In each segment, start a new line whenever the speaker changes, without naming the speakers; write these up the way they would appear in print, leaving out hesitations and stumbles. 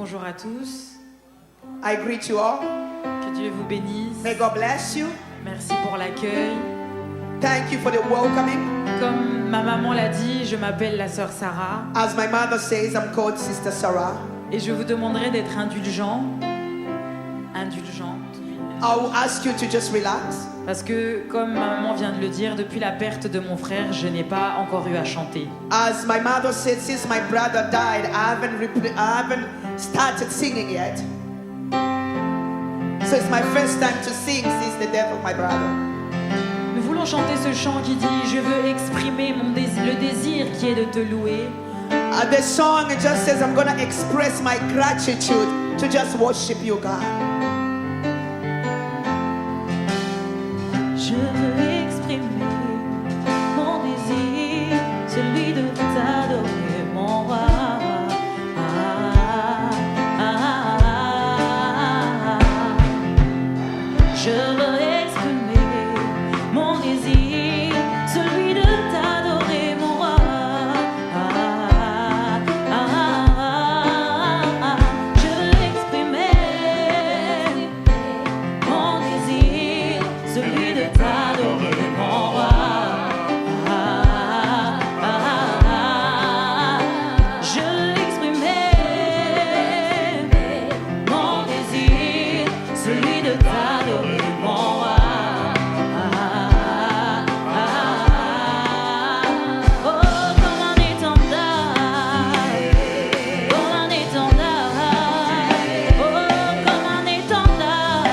Bonjour à tous.
I greet you all.
Que Dieu vous bénisse.
May God bless you.
Merci pour l'accueil.
Thank you for the welcoming.
Comme ma maman l'a dit, je m'appelle la sœur Sarah.
As my mother says, I'm called Sister Sarah.
Et je vous demanderai d'être indulgente.
I will ask you to just relax.
Parce que, comme ma maman vient de le dire, depuis la perte de mon frère, je n'ai pas encore eu à chanter.
As my mother said, since my brother died, I haven't started singing yet. So it's my first time to sing since the death of my brother.
Nous voulons chanter ce chant qui dit « Je veux exprimer le désir qui est de te louer ».
The song just says, I'm going to express my gratitude to just worship you, God.
Je veux exprimer mon désir, celui de t'adorer, mon roi. Je veux exprimer mon désir, celui de t'adorer, mon roi. Je veux exprimer mon désir, celui de t'adorer, mon roi. Je veux exprimer mon désir, celui de t'adorer, mon roi. Oh, comme un étendard, comme un étendard, oh, comme un étendard,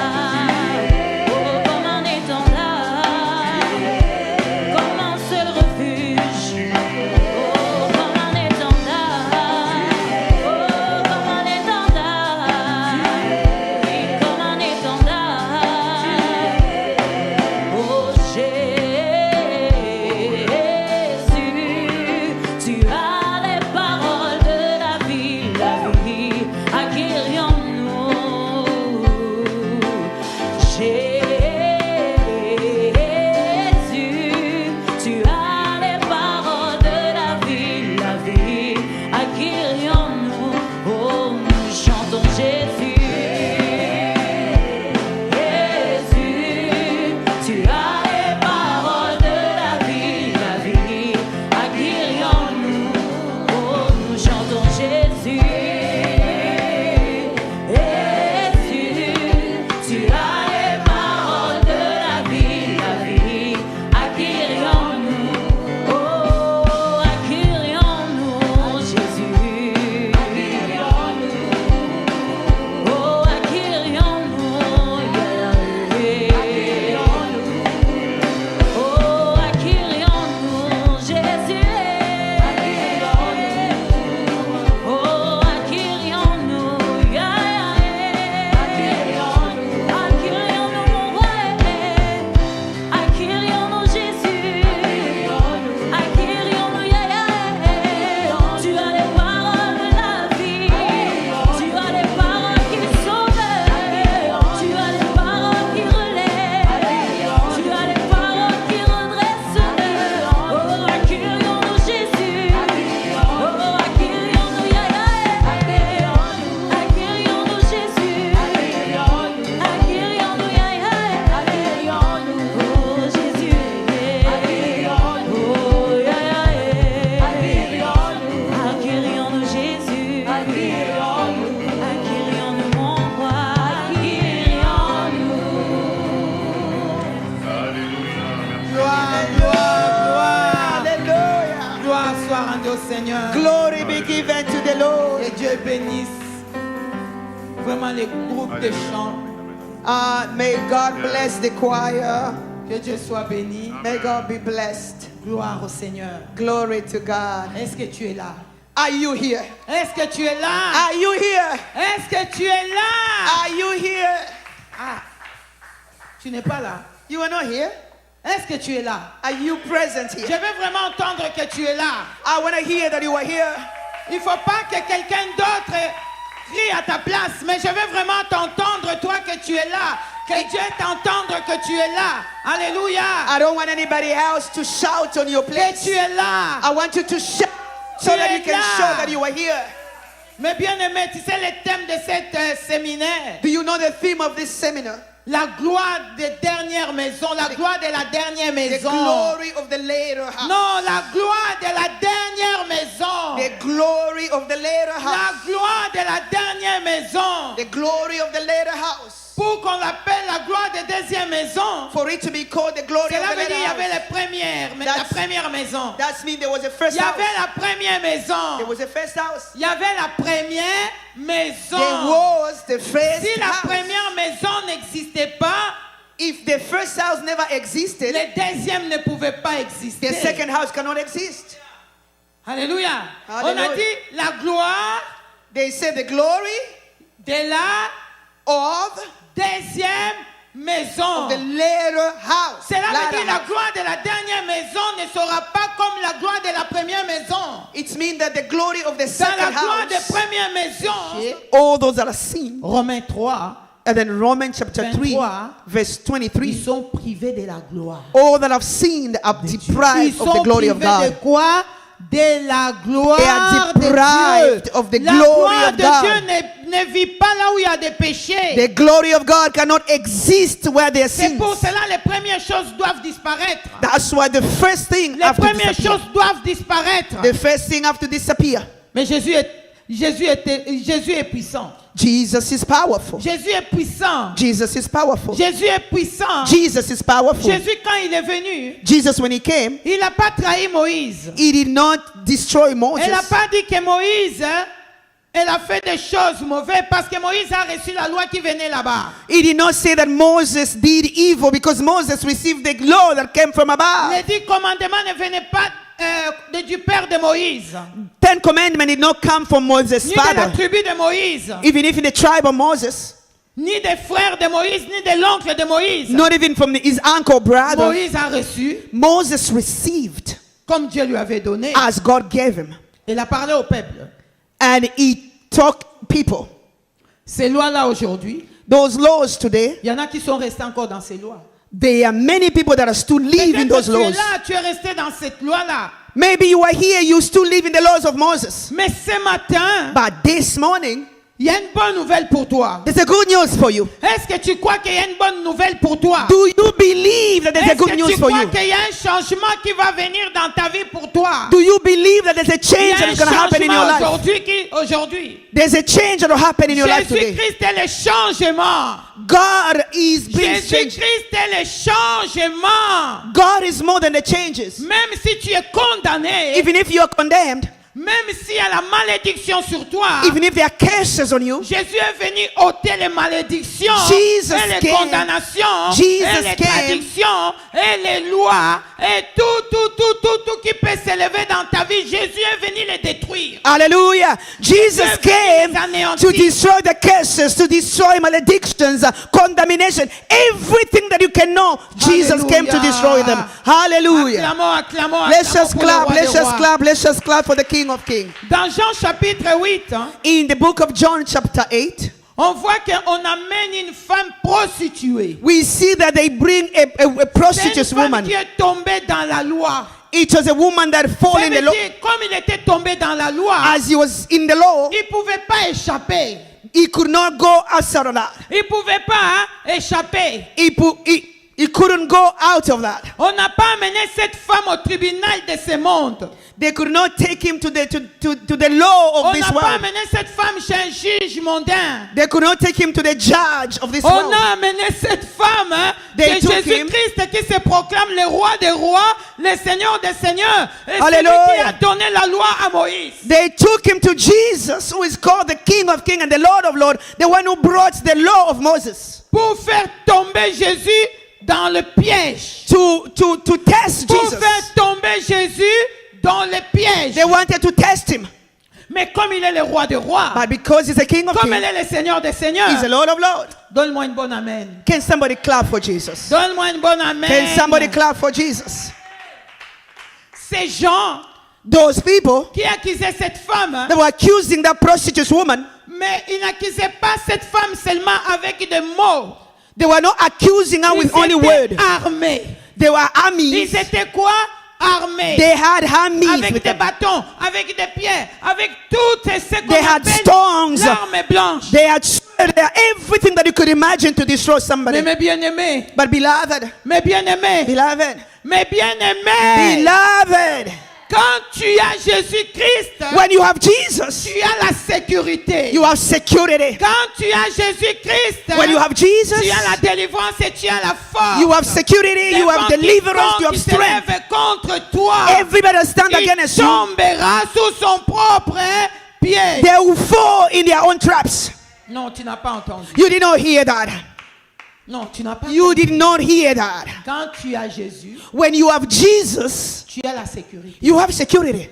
oh, comme un étendard, comme un seul refuge, oh, comme un étendard, oh, comme un étendard, oui, comme un étendard, oh Jésus, tu as les paroles de la vie, accueillons-nous. Jésus, tu as les paroles de la vie, accueillons-nous. Oh, nous chantons Jésus. Jésus, tu as les paroles de la vie, accueillons-nous. Oh, nous chantons Jésus. Jésus, tu as les paroles de la vie, accueillons-nous. Oh, accueillons-nous, Jésus. Oh, accueillons-nous, oh, accueillons-nous, Jésus. Oh, accueillons-nous, accueillons-nous, mon roi. Accueillons-nous, Jésus. Accueillons-nous, tu as les paroles de la vie. Tu as les paroles qui sauvent. Tu as les paroles qui relèvent. Tu as les paroles qui redressent. Oh, accueillons-nous, Jésus. Oh, accueillons-nous, accueillons-nous, Jésus. Accueillons-nous, oh, Jésus. Oh, accueillons-nous, Jésus. Accueillons-nous, mon roi. Accueillons-nous.
Gloire, gloire, gloire.
Hallelujah.
Gloire soit rendue au Seigneur.
Glory be given to the Lord.
Que Dieu bénisse vraiment les groupes de chant.
May God bless the choir.
Que Dieu soit béni.
May God be blessed.
Gloire au Seigneur.
Glory to God.
Est-ce que tu es là?
Are you here?
Est-ce que tu es là?
Are you here?
Est-ce que tu es là?
Are you here?
Ah, tu n'es pas là.
You are not here?
Est-ce que tu es là?
Are you present
Je
here?
veux vraiment entendre que tu es là.
I want to hear that you are here.
Il ne faut pas que quelqu'un d'autre crie à ta place, mais je veux vraiment t'entendre, toi, que tu es là. Que Dieu t'entendre que tu es là. Alléluia.
I don't want anybody else to shout on your
Que
place.
tu es là.
I want you to shout so
Tu
that
es
you can
là.
show that you are here.
Mais bien aimé, tu sais le thème de cet séminaire?
Do you know the theme of this seminar?
La gloire des dernières maisons, la gloire de la dernière
The
maison.
glory of the later house.
Non, la gloire de la dernière maison.
The glory of the later
La
house.
gloire de la dernière maison.
The glory of the later house.
Pour qu'on l'appelle la gloire de deuxième maison,
For it to be called the glory of
cela
the
veut dire qu'il y
later
avait
house.
les premières, mais la
That's-
première maison.
That means there was a first
Il y avait
house.
la première maison.
There was a first house.
Il y avait la première maison.
There was the first
Si la
house.
première maison n'existait pas,
If the first house never existed,
le deuxième ne pouvait pas exister.
the second house cannot exist.
Alléluia.
Alléluia.
On a dit la gloire
They say the glory
de la
of
deuxième maison.
the later house.
Cela veut
Latter
dire la
house.
gloire de la dernière maison ne sera pas comme la gloire de la première maison.
It means that the glory of the
Dans la
second
gloire des
house,
premières maisons,
all those that are seen.
Romains 3,
And then Romans chapter 3,
23,
verse
ils
23.
sont privés de la gloire.
All that have seen are
Ils
deprived of the
sont
glory of
privés de
God.
quoi? De la gloire
They are
de
deprived
Dieu.
of the
La
glory
gloire
of
de
God.
Dieu ne vit pas là où il y a des péchés.
The glory of God cannot exist where there are
C'est
sins.
pour cela que les premières choses doivent disparaître.
That's why the first thing
Les
have to
premières
disappear.
choses doivent disparaître.
The first thing have to disappear.
Mais Jésus est puissant.
Jesus is powerful.
Jésus est puissant.
Jesus is powerful.
Jésus est puissant.
Jesus is powerful.
Jésus, quand il est venu,
Jesus, when he came,
il n'a pas trahi Moïse.
he did not destroy Moses.
Elle n'a pas dit que Moïse, elle a fait des choses mauvaises parce que Moïse a reçu la loi qui venait là-bas.
He did not say that Moses did evil because Moses received the law that came from above.
Les 10 commandements ne venaient pas du père de Moïse,
Ten Commandments did not come from Moses'
ni de la
father.
tribu de Moïse,
Even if in the tribe of Moses,
ni des frères de Moïse, ni de l'oncle de Moïse.
not even from his uncle, brother.
Moïse a reçu
Moses received
comme Dieu lui avait donné.
as God gave him.
Il a parlé au peuple.
And he taught people.
Ces lois-là aujourd'hui,
Those laws today,
il y en a qui sont restés encore dans ces lois.
there are many people that are still living
Peut-être
those
que tu es
laws.
là, tu es resté dans cette loi-là.
Maybe you are here, you still live in the laws of Moses.
Mais ce matin,
But this morning,
il y a une bonne nouvelle pour toi.
there's a good news for you.
Est-ce que tu crois qu'il y a une bonne nouvelle pour toi?
Do you believe that there's a
Est-ce
good
que
news
tu
for
crois
you?
qu'il y a un changement qui va venir dans ta vie pour toi?
Do you believe that there's a
Il y
change
a
that
un
is going to happen in your
changement
life?
aujourd'hui.
There's a change that will happen in your life today.
Jésus-Christ est le changement.
God is being changed.
Jésus-Christ est le changement.
God is more than the changes.
Même si tu es condamné,
Even if you are condemned,
même s'il y a la malédiction sur toi,
even if there are curses on you,
Jésus est venu ôter les malédictions,
Jesus
et les
came.
condamnations,
Jesus
et les
came.
traductions, et les lois, et tout qui peut s'élever dans ta vie. Jésus est venu les détruire.
hallelujah. Jesus
Dieu
came
les anéantit.
to destroy the curses, to destroy maledictions, condemnation, everything that you can know. Jesus came to destroy them. Hallelujah.
Acclamons
Let's just
pour le
clap,
roi
let's
des
just
rois.
clap, let's just clap for the King of Kings.
Dans Jean chapitre 8,
In the book of John, chapter 8,
on voit qu'on amène une femme prostituée.
we see that they bring a
C'est une
prostitute
femme
woman.
qui est tombée dans la loi.
It was a woman that fell
Ça
in
veut
the law.
dire, comme il était tombé dans la loi,
As he was in the law,
il ne pouvait pas échapper.
he could not go outside of that.
Il ne pouvait pas échapper.
He couldn't go out of that.
On n'a pas amené cette femme au tribunal de ce monde.
They could not take him to the law
On
of this
n'a pas
world.
amené cette femme chez un juge mondain.
They could not take him to the judge of this
On
world.
a amené cette femme,
They
c'est
took him.
Jésus-Christ qui se proclame le roi des rois, le Seigneur des seigneurs. Et celui
Alléluia.
qui a donné la loi à Moïse.
They took him to Jesus, who is called the King of Kings and the Lord of Lords, the one who brought the law of Moses,
Pour faire tomber Jésus dans le piège.
to test
Pour
Jesus.
faire tomber Jésus dans le piège.
They wanted to test him.
Mais comme il est le roi des rois,
But because he's the King of
comme il
Kings,
est le Seigneur des seigneurs,
he's the Lord of Lords.
donne-moi une bonne amen.
Can somebody clap for Jesus?
Donne-moi une bonne amen.
Can somebody clap for Jesus?
Ces gens
Those people
qui accusaient cette femme,
that were accusing that prostitute woman,
mais ils n'accusaient pas cette femme seulement avec des mots.
they were not accusing her with
Ils
only
étaient
word.
armés.
They were armies.
Ils étaient quoi? armés.
They had armies
Avec
with
des
them.
bâtons, avec des pierres, avec toutes ce qu'on
They had
appelle
stones.
l'arme blanche.
They had everything that you could imagine to destroy
Mais
somebody.
mes bien-aimés,
But beloved,
mes bien-aimés,
beloved,
mes bien-aimés,
beloved,
quand tu as Jésus-Christ,
when you have Jesus,
tu as la sécurité.
you have security.
Quand tu as Jésus-Christ,
When you have Jesus,
tu as la délivrance et tu as la force.
you have security, you have deliverance, you have
qui se
strength.
lève contre toi,
Everybody that stand
il
against you,
tombera sous son propre pied.
they will fall in their own traps.
Non, tu n'as pas entendu.
You did not hear that.
Non, tu n'as pas
You
entendu.
did not hear that.
Quand tu as Jésus,
When you have Jesus,
tu as la sécurité.
you have security.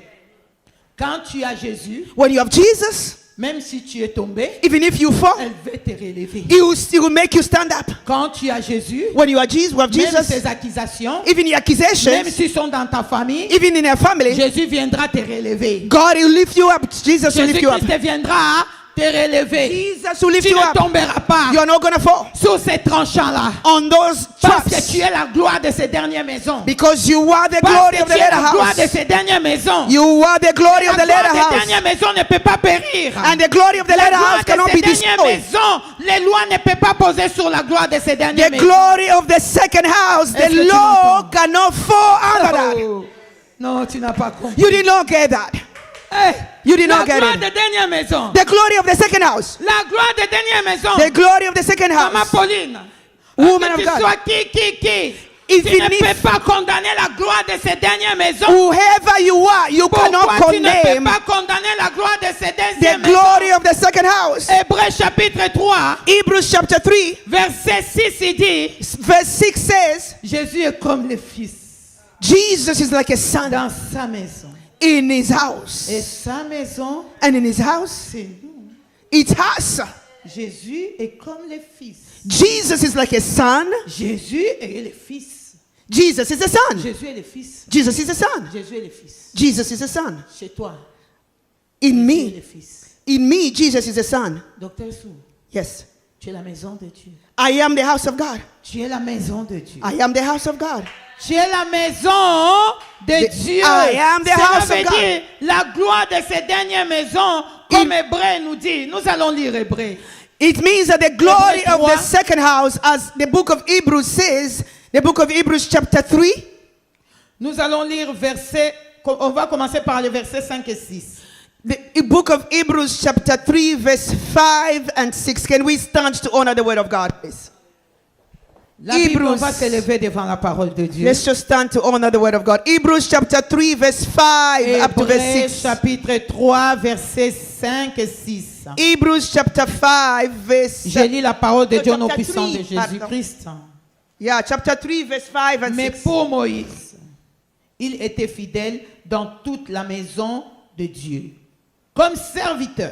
Quand tu as Jésus,
When you have Jesus,
même si tu es tombé,
even if you fall,
elle veut te relever.
he will make you stand up.
Quand tu as Jésus,
When you have
même
Jesus,
ces accusations,
even the
même
accusations,
s'ils sont dans ta famille,
even in your family,
Jésus viendra te relever.
God will lift you up. Jesus will lift you up.
Jésus-Christ viendra te relever.
Jesus will lift
Tu
you
ne
up.
tomberas pas
You're not going to fall
sous ces tranchants-là.
on those
Parce que
traps
tu es la gloire de ces dernières maisons.
because you are the
Parce
glory
que
of the
tu es
latter
la gloire de
house.
ces dernières maisons.
You are the glory of
La
the latter
gloire des
house.
dernières maisons ne peut pas périr.
And the glory of the
La
latter
gloire
house
de
cannot
ces
be
dernières
destroyed.
maisons, les lois ne peuvent pas poser sur la gloire de ces dernières
The
maisons.
glory of the second house,
Est-ce
the
que tu
law
m'entends?
cannot fall under that.
Oh. Non, tu n'as pas compris.
You did not get that.
Hey,
You did
la
not get
gloire
it.
des dernières maisons.
The glory of the second house.
La gloire des dernières maisons.
The glory of the second
Maman
house.
Pauline.
Woman
que
of
tu
God.
sois qui.
If
Tu ne
you need-
peux pas condamner la gloire de ces dernières maisons.
Whoever you are, you cannot
Pourquoi tu ne peux
condemn
pas condamner la gloire de ces
the
dernières maisons?
glory of the second house.
Hébreux chapitre 3,
Hebrews chapter 3,
verset 6, il dit,
verse 6 says,
Jésus est comme le Fils
Jesus is like a son
dans sa maison.
in his house.
Et sa maison,
And in his house,
c'est nous.
it's us.
Jésus est comme le Fils.
Jesus is like a son.
Jésus est le Fils.
Jesus is a son.
Jésus est le Fils.
Jesus is a son.
Jésus est le Fils.
Jesus is a son.
Chez toi,
In
tu es le
me,
Fils.
in me, Jesus is a son.
Docteur Sou,
Yes.
tu es la maison de Dieu.
I am the house of God.
Tu es la maison de Dieu.
I am the house of God.
Tu es la maison de Dieu.
I am the
Cela
house of
veut
God.
dire la gloire de ces dernières maisons, comme Hébreu nous dit. Nous allons lire Hébreu.
It means that the glory
Hébreux
of the
3.
second house, as the book of Hebrews says, the book of Hebrews chapter 3,
Nous allons lire verset, on va commencer par le verset 5 et 6.
the book of Hebrews chapter 3, verse 5 and 6. Can we stand to honor the word of God, please?
La Bible, on
Hebrews.
va s'élever devant la parole de Dieu.
Let's just stand to honor the word of God. Hebrews chapter 3, verse 5 up to verse
Hébreux
6.
chapitre 3, verset 5 et 6.
Hebrews chapter 5, verse...
Je lis la parole de Dieu au nom
Chapter
puissant de
3,
Jésus-Christ.
Yeah, chapter 3, verse 5 and
Mais
6.
pour Moïse, il était fidèle dans toute la maison de Dieu, comme serviteur.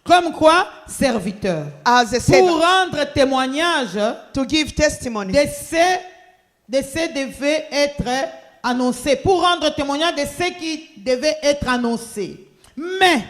Comme quoi? Serviteur.
As a
Pour
servant,
rendre témoignage
to give testimony
de ce devait être annoncé. Pour rendre témoignage de ce qui devait être annoncé. Mais,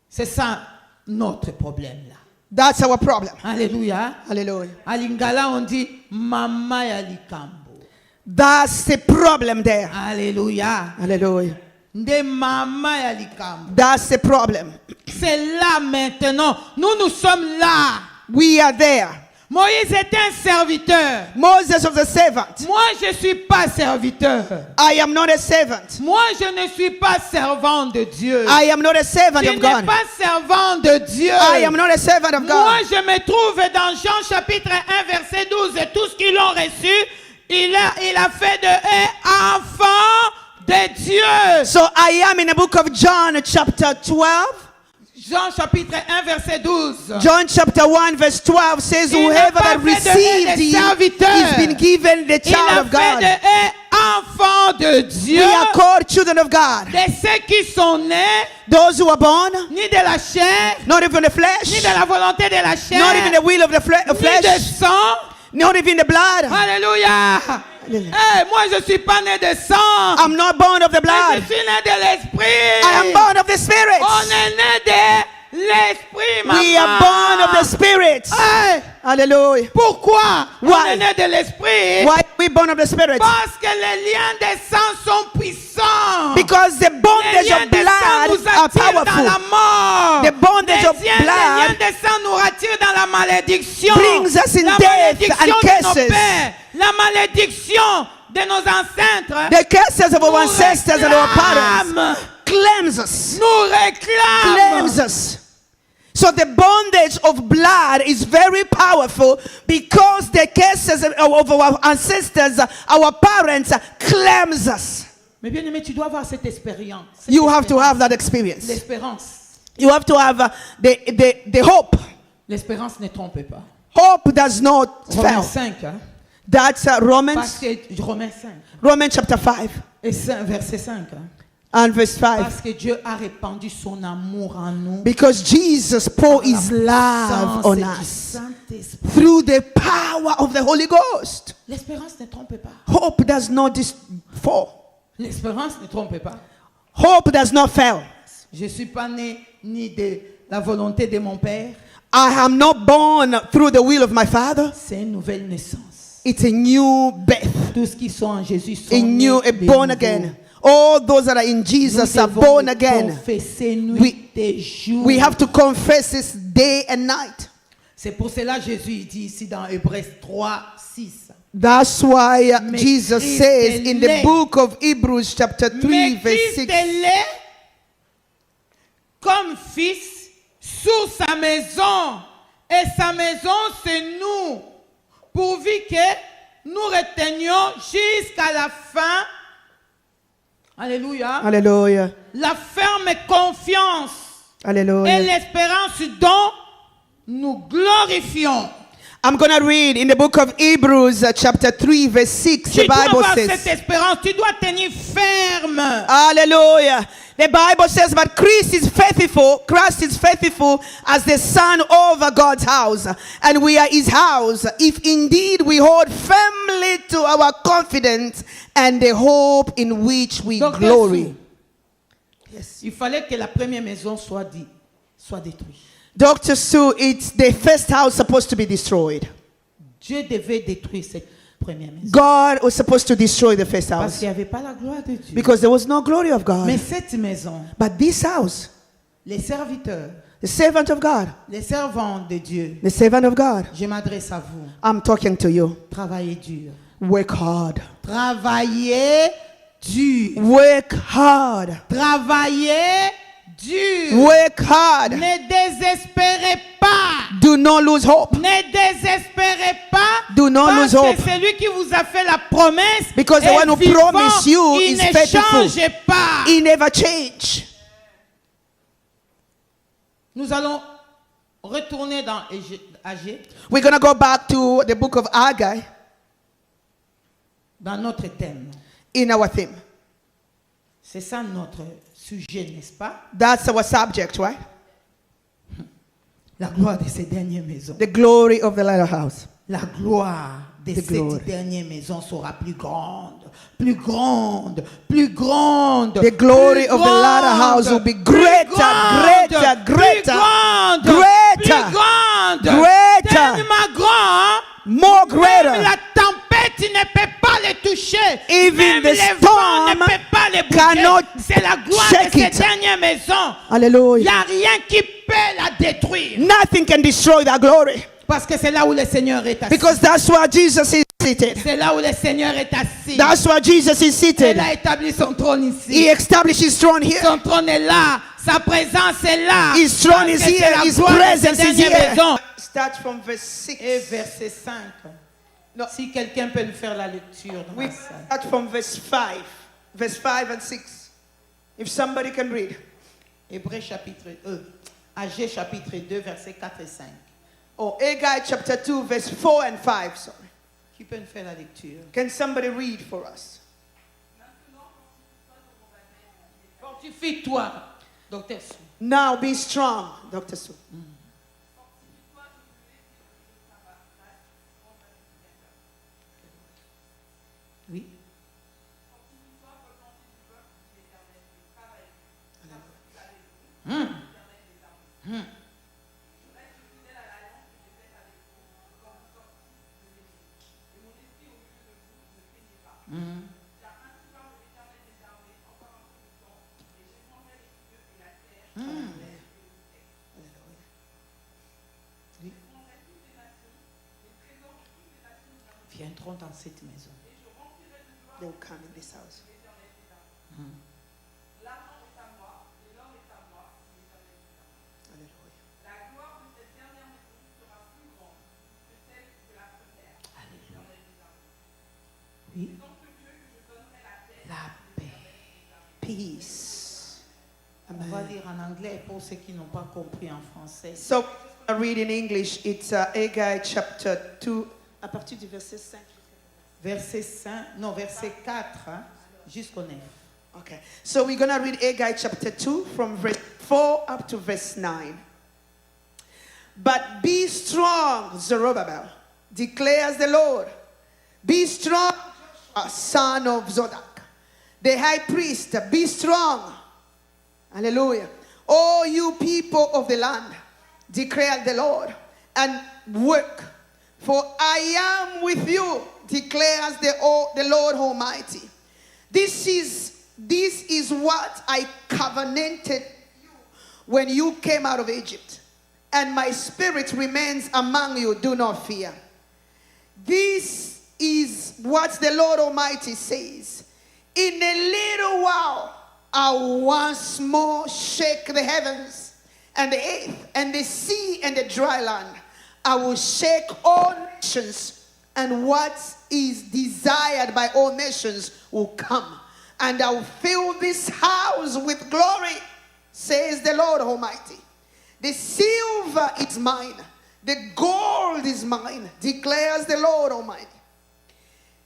c'est ça notre problème là.
That's our problem.
Alléluia.
Hallelujah.
À Lingala, on dit Mama ya likambo.
That's the problem there.
Alléluia.
Hallelujah.
De Mama ya likambo.
That's the problem.
C'est là maintenant. Nous sommes là.
We are there.
Moïse était un serviteur.
Moses was a servant.
Moi, je ne suis pas serviteur.
I am not a servant.
Moi, je ne suis pas servant de Dieu.
I am not a servant
Je
of
n'ai
God.
pas servant de Dieu.
I am not a servant of
Moi,
God.
je me trouve dans Jean chapitre 1, verset 12. Et tout ce qu'ils ont reçu, il a fait de eux enfants de Dieu.
So I am in the book of John chapter 12.
Jean chapitre 1, verset 12.
John chapter 1 verse 12 says,
Il n'a
whoever
pas
that
fait de
received
eux des
him
serviteurs.
is been given the
Il
child
a
of
fait de
God.
eux enfants de Dieu.
We are called children of God.
De ceux qui sont nés,
Those who are born,
ni de la chair,
not even the
ni
flesh,
de la volonté de la chair,
not even the will of the
ni de
flesh,
sang.
not even the blood.
Alléluia. Hey, moi, je ne suis pas né de sang.
I'm not born of the
Mais
blood.
je suis né de l'esprit.
I am born of the Spirit.
On est né de l'esprit, maman.
We are born of the Spirit.
Hey,
Hallelujah.
pourquoi on
Why?
est né de l'esprit?
Why are we born of the Spirit?
Parce que les liens des sangs sont puissants.
Because the
Les
bondage
liens
of
des sangs nous
blood are
attirent dans la
powerful.
mort.
The bondage of
Les liens
blood
des sangs nous attirent dans la malédiction.
brings us in
La
death
malédiction
and
de nos
curses.
pères. La malédiction de nos ancêtres.
The curses of our
nous
ancestors and our parents
réclame.
claims us.
Nous réclame.
Claims us. So the bondage of blood is very powerful because the curses of our ancestors, our parents, claims us.
Mais bien aimé, tu dois avoir cette expérience.
You have to have that experience.
L'espérance.
You have to have the hope.
L'espérance ne trompe pas.
Hope does not
Romains
fail.
5. Hein?
That's
Parce
Romans
que Romains 5.
Romans chapter 5
Et verset 5. Hein?
and verse 5.
Parce que Dieu a répandu son amour en nous.
Because Jesus poured
par la
his love
puissance
on
du
us
Saint-Esprit.
through the power of the Holy Ghost.
L'espérance ne trompe pas.
Hope does not fall.
L'espérance ne trompe pas.
Hope does not fail.
Je ne suis pas né ni de la volonté de mon Père.
I am not born through the will of my Father.
C'est une nouvelle naissance.
It's a new birth,
Tous qui sont en Jésus sont
a new,
nés
a
de
born
nouveau.
again. All those that are in Jesus
Nous
are
devons
born
le
again.
confesser
We-
nuit et jour.
We have to confess this day and night.
C'est pour cela que Jésus dit ici dans Hébreux 3, 6.
That's why
Mais
Jesus
Christ
says
est
in
laid.
the book of Hebrews chapter 3
Mais
verse
Christ
6.
est laid comme fils sous sa maison. Et sa maison, c'est nous. Pourvu que nous retenions jusqu'à la fin. Alléluia.
Hallelujah.
La ferme confiance et
Hallelujah.
l'espérance dont nous glorifions.
I'm going to read in the book of Hebrews chapter 3 verse 6.
Tu
The
dois
Bible
avoir cette
says,
espérance. Tu dois tenir ferme.
hallelujah. The Bible says, but Christ is faithful as the son over God's house, and we are his house, if indeed we hold firmly to our confidence and the hope in which we
Donc,
glory.
il fallait que la première maison soit détruite.
Dr. Sue, it's the first house supposed to be destroyed.
Dieu devait détruire cette première maison.
God was supposed to destroy the first
Parce
house
qu'il n'y avait pas la gloire de Dieu.
because there was no glory of
Mais
God.
cette maison,
But this house,
les serviteurs,
the servant of God,
les servants de Dieu,
the servant of God,
je m'adresse à vous.
I'm talking to you.
Travaillez dur.
Work hard.
Travaillez dur.
Work hard.
Travaillez dur.
Work hard.
Ne désespérez pas.
Do not lose hope.
Ne désespérez pas.
Do not
parce
lose hope.
que celui qui vous a fait la promesse
Because the
est
one who
vivant,
promised you
il
is
ne
faithful.
change pas.
He never changed.
Nous allons retourner dans Agé,
We're going to go back to the book of Haggai
dans notre thème.
in our theme.
C'est ça notre sujet, n'est-ce pas?
That's our subject, right?
La gloire de ces dernières maisons.
The glory of the latter house.
La gloire de
The
cette
glory.
dernière maison sera plus grande, plus grande, plus grande.
The glory
plus
of the latter house will be greater,
plus grande,
greater,
plus
greater,
grande,
greater,
plus grande,
greater,
tellement grand.
more
Même
greater.
la tempête ne peut pas les toucher.
Even
Même
the
les vents ne
storm
peuvent pas les
cannot
bouger. C'est la gloire de
shake
cette
it.
dernière maison. Il
Hallelujah.
n'y a rien qui peut la détruire.
Nothing can destroy that glory.
Parce que c'est là où le Seigneur est assis.
Because that's where Jesus is seated.
C'est là où le Seigneur est assis.
That's where Jesus is seated.
Il a établi son trône ici.
He established his throne here.
Son trône est là. Sa présence est là.
His throne is
Parce que c'est
here.
la
His
gloire de
presence
cette
is
dernière
here.
maison.
Start from verse 6.
Et verset 5.
No.
Si quelqu'un peut nous faire la lecture dans
We
la salle.
start from verse 5. Verse 5 and 6. If somebody can read.
Hébreux chapitre Agé chapitre 2 versets 4 et 5.
Oh, Haggai chapter 2, verse 4 and 5. Sorry.
Qui peut nous faire la lecture?
Can somebody read for us?
Fortifie-toi, docteur Sou.
Now be strong, Dr. Sue.
Oui. viendront dans cette maison.
They will come in this house. Hallelujah.
Oui. La paix.
Peace.
On va
Amen.
lire en anglais pour ceux qui n'ont pas compris en français.
So I read in English. It's Haggai chapter 2, à partir du verset 5.
Verset 5, non, verset 4 hein, jusqu'au 9.
Okay. So we're going to read Haggai chapter 2 from verse 4 up to verse 9. But be strong, Zerubbabel, declares the Lord. Be strong, Joshua, son of Zodak, the high priest. Be strong. Hallelujah. All you people of the land, declare the Lord, and work. For I am with you, declares the Lord Almighty. This is what I covenanted you when you came out of Egypt, and my spirit remains among you. Do not fear. This is what the Lord Almighty says. In a little while, I'll once more shake the heavens and the earth and the sea and the dry land. I will shake all nations, and what is desired by all nations will come. And I will fill this house with glory, says the Lord Almighty. The silver is mine, the gold is mine, declares the Lord Almighty.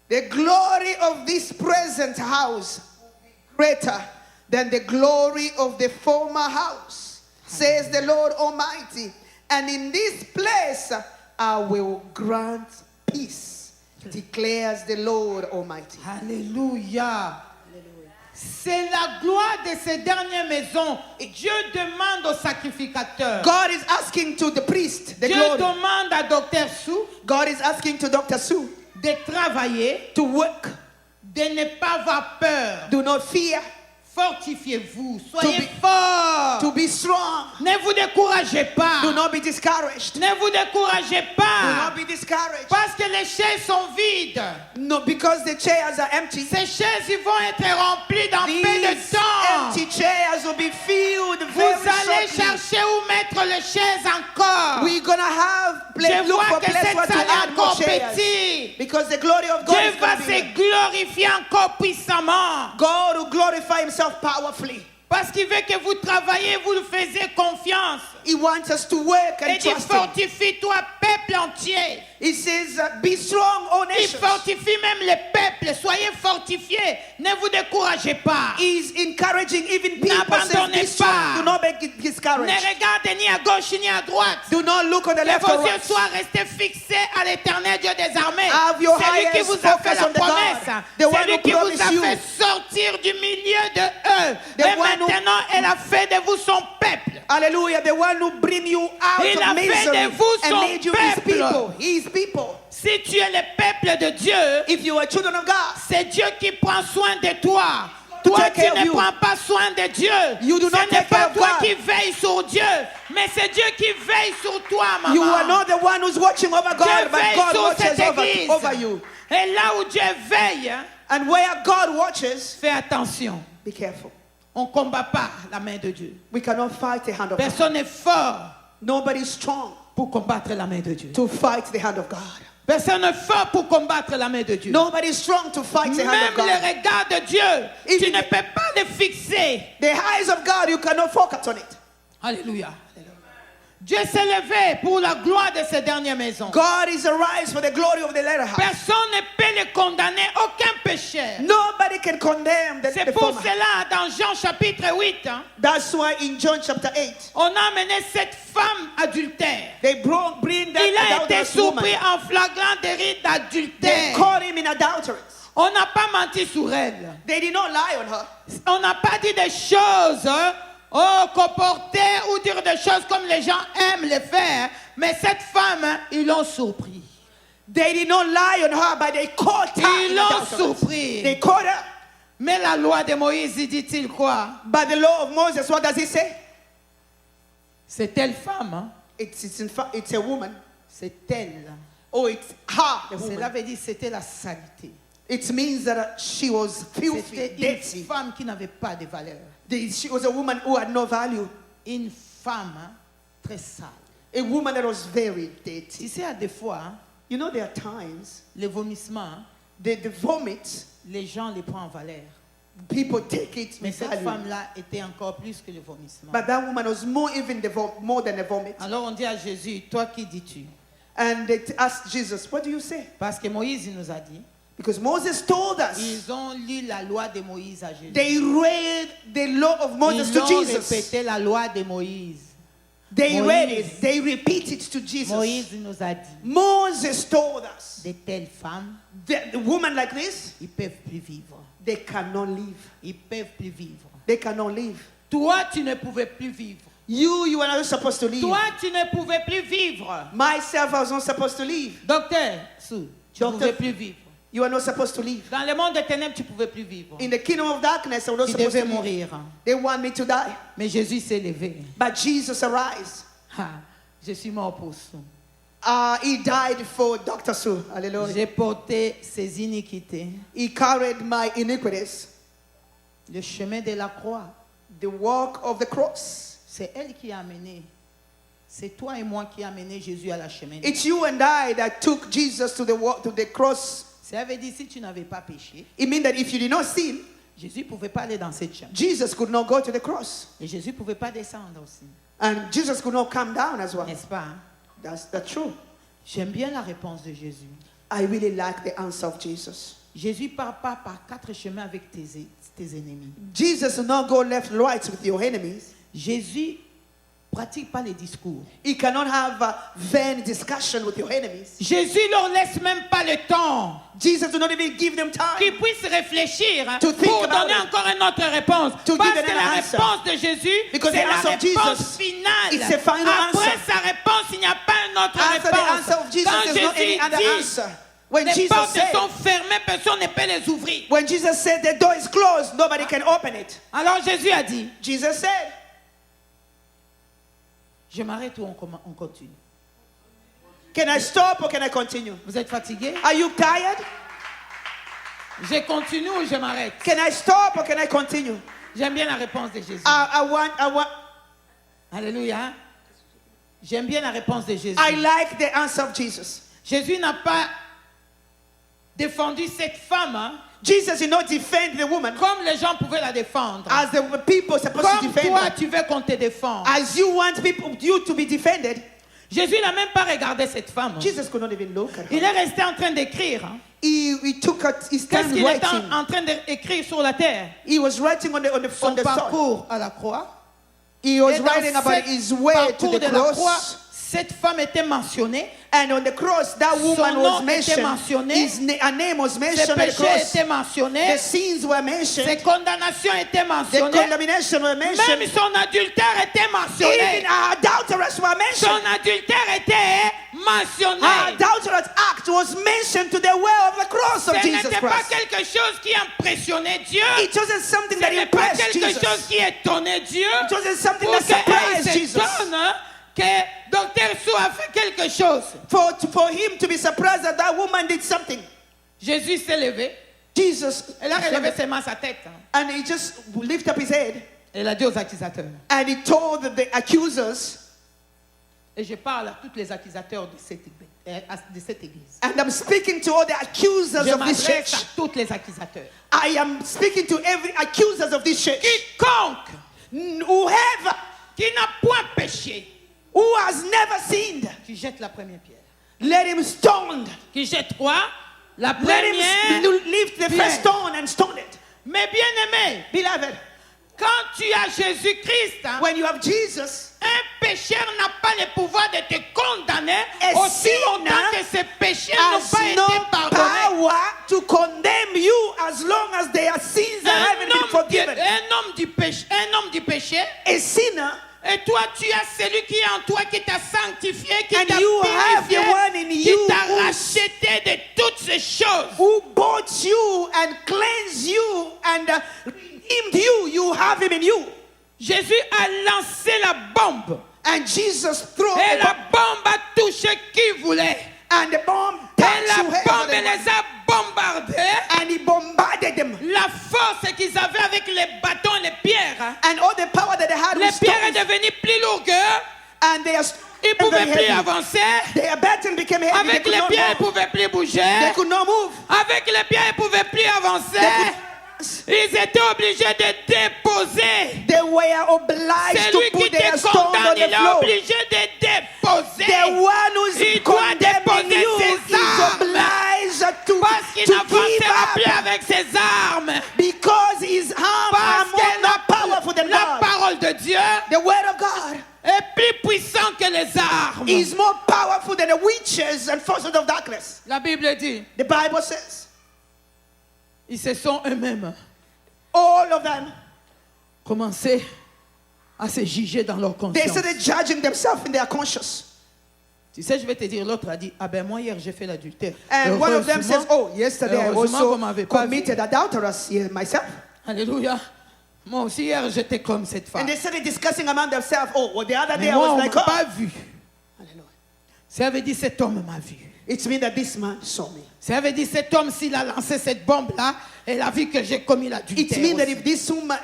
The glory of this present house will be greater than the glory of the former house, says the Lord Almighty. And in this place I will grant peace, declares the Lord Almighty.
Alléluia. C'est la gloire de ces dernières maisons. Dieu demande aux sacrificateurs.
God is asking to the priest, the
Dieu
glory.
demande à Dr. Sou
God is asking to Dr. Sue
de travailler,
to work.
de ne pas avoir peur.
Do not fear,
Fortifiez-vous, soyez
be-
forts.
to be strong.
Ne vous découragez pas.
Do not be discouraged.
Ne vous découragez
Do
pas.
not be discouraged.
Parce que les chaises sont vides.
No, because the chairs are empty.
Ces chaises ils vont être remplies dans peu de
These
temps.
empty chairs will be filled
Vous
very
allez
shortly.
chercher où mettre les chaises encore.
We're gonna have
Je
look
vois
for
que
place
cette
where to
salle est
add more
encore
chairs.
petite.
Because the glory of God
Dieu
is
va
going to
se
be there.
glorifier encore puissamment.
God will glorify himself powerfully.
Parce qu'il veut que vous travaillez, vous lui faisiez confiance.
He wants us to work
Il
and
dit
trust him.
fortifie-toi, peuple entier.
He says, be strong, O
Il
nations.
fortifie même les peuples. Soyez fortifiés. Ne vous découragez pas.
He's encouraging even people. Says,
N'abandonnez
be strong.
pas.
Do not be
Ne
discouraged.
regardez ni à gauche ni à droite.
Do not look on the
Que
left or
vos yeux
right.
soient restés fixés à l'éternel Dieu des armées.
Have your
Celui qui
eyes
vous a fait
focused
la
on the God,
promesse.
the one
Celui
who
qui vous
promised
a
you.
fait sortir du milieu de eux.
The
Et
one who-
maintenant, elle a fait de vous son peuple.
Hallelujah. The one who bring you out
Il a
of
fait
misery
de vous
and
son
made you his
peuple.
people. His people.
Si tu es le peuple de Dieu,
If you are children of God,
c'est Dieu qui prend soin de toi. Toi,
take
tu
care of
ne
you.
prends pas soin de Dieu.
You do
Ce
not
n'est
take
pas
care of
toi
God.
qui veilles sur Dieu, mais c'est Dieu qui veille sur toi, maman.
you are not the one who's watching over
Dieu
God, but
veille
God
sur
watches
cette église.
over you.
Et là où Dieu veille,
And where God watches,
fais attention.
be careful.
On ne combat pas la main de Dieu.
We cannot fight the hand of God.
Personne n'est fort
Nobody is strong
pour combattre la main de Dieu.
to fight the hand of God.
Personne n'est fort pour combattre la main de Dieu.
Nobody is strong to fight the hand
Même
of God.
le regard de Dieu,
If
tu
you-
ne peux pas le fixer.
The eyes of God, you cannot focus on it.
Alléluia. Dieu s'est levé pour la gloire de ces dernières maisons.
God is arise for the glory of the latter house.
Personne ne peut le condamner, aucun péché.
Nobody can condemn the
C'est pour
former.
cela, dans Jean chapitre 8, hein,
That's why in John chapter 8,
on a amené cette femme adultère.
they bring that
Il a été
adulterous woman.
surpris en flagrant délit
They
d'adultère.
caught him in adultery.
On n'a pas menti sur elle.
They did not lie on her.
On n'a pas dit des choses, hein, comporter ou dire des choses comme les gens aiment le faire. Mais cette femme, hein, ils l'ont surpris.
They did not lie on her, but they caught her
Ils
in
l'ont
adultery.
surpris.
They caught her.
Mais la loi de Moïse, dit-il quoi?
But the law of Moses, what does it say?
C'est telle femme, hein?
It's a woman.
C'est elle.
Oh, it's her, the
Cela
woman.
veut dire c'était la saleté.
It means that she was filthy,
C'était une
dirty.
femme qui n'avait pas de valeur.
She was a woman who had no value.
Une femme très sale.
A woman that was very
Tu
dirty.
sais, à des fois,
You know, there are times
le vomissement,
the vomit,
les gens les prennent en valeur.
people take it
Mais
with
cette
value.
femme-là était encore plus que le vomissement.
But that woman was more even more than the vomit.
Alors on dit à Jésus, toi qui dis-tu?
And they asked Jesus, what do you say?
Parce que Moïse il nous a dit,
Because Moses told us.
ils ont lu la loi de Moïse à Jésus.
They read the law of Moses
Ils
to
ont
Jesus.
répété la loi de Moïse.
They
Moïse.
read it. They repeat it to Jesus.
Moïse nous a dit,
Moses told us
de telles femmes,
that a woman like this,
ils peuvent plus vivre.
they cannot live.
Ils peuvent plus vivre.
They cannot live.
Toi, tu ne pouvais plus vivre.
You are not supposed to live.
Toi, tu ne pouvais plus vivre.
Myself, I was not supposed to live.
Docteur, Sou, tu ne
Docteur.
pouvais plus vivre.
You are not supposed to live.
Dans le monde des ténèbres, tu ne pouvais plus vivre.
In the kingdom of darkness, I was not
Tu
supposed
devais
to live.
mourir.
They want me to die.
Mais Jésus s'est levé.
But Jesus arose.
Ah, je suis mort pour Sou.
He died for Dr. Sue. Hallelujah.
J'ai porté ses iniquités.
He carried my iniquities.
Le chemin de la croix,
The work of the cross.
c'est elle qui a amené. C'est toi et moi qui a amené Jésus à la chemin.
It's you and I that took Jesus to the cross.
Ça veut dire si tu n'avais pas péché,
It means that if you did not sin,
Jésus ne pouvait pas aller dans cette chambre.
Jesus could not go to the cross.
Et Jésus ne pouvait pas descendre aussi.
And Jesus could not come down as well.
N'est-ce pas? Hein?
That's true.
J'aime bien la réponse de Jésus.
I really like the answer of Jesus.
Jésus ne part pas par 4 chemins avec tes ennemis.
Jesus will not go left, right with your enemies.
Jésus ne pratique pas les discours.
He cannot have a vain discussion with your enemies.
Jésus ne leur laisse même pas le temps
Jesus will not even give them time.
qu'ils puissent réfléchir hein,
To think
pour
about
donner
it.
encore une autre réponse.
To
Parce
give
que
another
la
answer.
réponse de Jésus,
Because
c'est
the
la
answer of
réponse
Jesus,
finale.
it's a final
Après
answer.
sa réponse, il n'y a pas une autre
After the
réponse.
answer of Jesus,
Quand
there's not any
Jésus
other
dit,
answer. When
les
Jesus
portes
said,
sont fermées, personne ne peut les ouvrir.
when Jesus said the door is closed, nobody can open it.
Alors Jésus a dit,
Jesus said,
je m'arrête ou on continue?
can I stop or can I continue?
Vous êtes fatigué?
Are you tired?
Je continue ou je m'arrête?
Can I stop or can I continue?
J'aime bien la réponse de Jésus.
I want,
Alléluia. J'aime bien la réponse de Jésus.
I like the answer of Jesus.
Jésus n'a pas défendu cette femme hein,
Jesus did not defend the woman
comme les gens pouvaient la défendre.
as the people supposed to
Comme
defend
toi,
her.
tu veux qu'on te défende.
As you want you to be defended.
Jésus n'a même pas regardé cette femme.
Jesus could not even look at
Il
her.
est resté en train d'écrire. hein.
He took his
Qu'est-ce
time
qu'il était
writing.
en train d'écrire sur la terre?
He was writing on the
Son
soil.
parcours à la croix.
He was
Et dans
writing about
cet
his way to
parcours
the
de la croix,
cross.
cette femme était mentionnée.
And on the cross, that woman
Son
was
nom était
mentioned.
mentionné.
Her name was
Ses
mentioned on the
péchés
cross.
étaient mentionnés.
The sins were
Ses
mentioned.
condamnations étaient
The
mentionnées.
condemnation were
Même
mentioned.
son adultère était mentionné.
Even our adulterers were mentioned.
Son adultère était mentionné.
Our adulterous act was mentioned to the way of the cross of
Ce
Jesus
n'était pas
Christ.
quelque chose qui impressionnait Dieu.
It wasn't something
Ce
that
n'est pas
impressed
quelque
Jesus.
chose qui étonnait Dieu.
It wasn't something
Pour
that
que
surprised
il
Jesus.
s'étonne hein, que Dr. Sou a fait quelque chose.
For him to be surprised that that woman did something.
Jésus s'est levé.
Jesus,
Elle a relevé seulement sa tête. hein.
and he just lifted up his head
Elle a dit aux accusateurs.
and he told the accusers,
Et je parle à tous les accusateurs de cette église.
and I'm speaking to all the accusers
Je
of this
m'adresse à
church.
tous les accusateurs.
I am speaking to every accusers of this church.
Quiconque
Whoever
qui n'a point péché,
who has never sinned,
qui jette la première pierre.
let him stone.
Qui jette quoi? La
Let
première.
him lift the
pierre.
first stone and stone it.
Mais bien aimé,
Beloved,
quand tu as Jésus-Christ, hein,
when you have Jesus,
un pécheur n'a pas le pouvoir de te condamner
A
aussi longtemps
sinner
que ses péchés n'ont
has
pas été
no
pardonnés.
power to condemn you as long as their sins haven't been forgiven.
Un homme du péché,
A sinner,
et toi tu as celui qui est en toi, qui t'a sanctifié, qui
And
t'a
you have
purifié,
the one in
qui
you
t'a
who-
racheté de toutes ces choses.
who bought you and cleansed you and redeemed you, you have him in you.
Jésus a lancé la bombe.
And Jesus threw
Et
the
la
bomb,
bombe a touché qui voulait.
and the bomb
qu'ils avaient avec les bâtons et les pierres, hein,
and all the power that they had
les
with
pierres est
stones,
devenue plus lourde.
and they are
Ils ne
very
pouvaient plus
heavy.
avancer.
Their baton became heavy. They
Avec
could
les
not
pierres, ils ne
move.
pouvaient plus bouger.
They could not move.
Avec les pierres, ils ne pouvaient plus avancer. Ils étaient obligés de déposer.
They were obliged
C'est
to
lui qui
put
te
their stone on
condamne,
the
il est
floor.
obligé de déposer.
The one who's
Il doit
condemning
déposer
you
ses
is
armes.
obliged to
Parce qu'il
give
n'avancera plus
up
avec ses armes.
because his arms are
Parce
more
que
not powerful than
la
God.
parole de Dieu
The word of God
est plus puissante que les armes.
is more powerful than the witches and forces of darkness.
La Bible dit,
The Bible says
ils se sont eux-mêmes
all of them,
commencé à se juger dans leur
they
conscience.
started judging themselves in their conscience.
Tu sais, je vais te dire, l'autre a dit, ah ben moi hier j'ai fait l'adultère.
And one of them
Heureusement-
says, oh, yesterday I
heureusement
also
qu'on m'avait pas vu.
committed adulterous here myself.
Alléluia. Moi aussi hier j'étais comme cette femme.
And they started discussing among themselves, oh, well, the other day
Mais
I
moi on
was
ne
like,
m'a
oh.
pas vu.
Hallelujah.
Ça veut dire cet homme m'a vu.
It means that this man saw me.
Ça veut dire cet homme s'il a lancé cette bombe là, elle a vu que j'ai commis
It
l'adultère.
means that
aussi.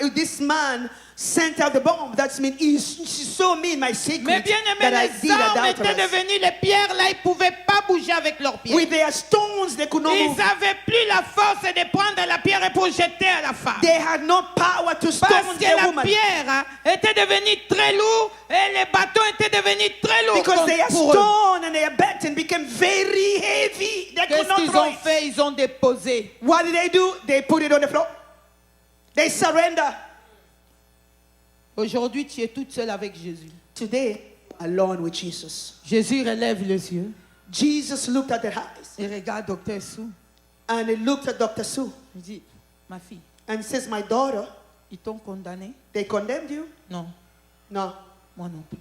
if this man sent out the bomb, that means she saw me in my
Mais
secret
bien
that
aimé,
I
les
did
armes étaient
adulterous.
devenues les pierres là, ils ne pouvaient pas bouger avec leurs pieds.
With their stones, they could not
Ils
move.
n'avaient plus la force de prendre la pierre et pour jeter à la femme.
They had no power to
Parce
stone
que
the
la
woman.
pierre hein, était devenue très lourde et les bâtons étaient devenus très lourds
Because their
pour eux.
stone and their baton became very heavy. They could
Qu'est-ce
not
qu'ils
throw
ont
it.
fait? Ils ont déposé.
What did they do? They put it on the floor. They surrender.
Aujourd'hui, tu es toute seule avec Jésus.
Today, alone with Jesus.
Jésus relève les yeux
Jesus looked at their eyes
et regarde Docteur Sou.
and he looked at Dr. Sue
Il dit, ma fille,
and says, my daughter,
ils t'ont condamné?
they condemned you?
Non,
No.
moi non plus.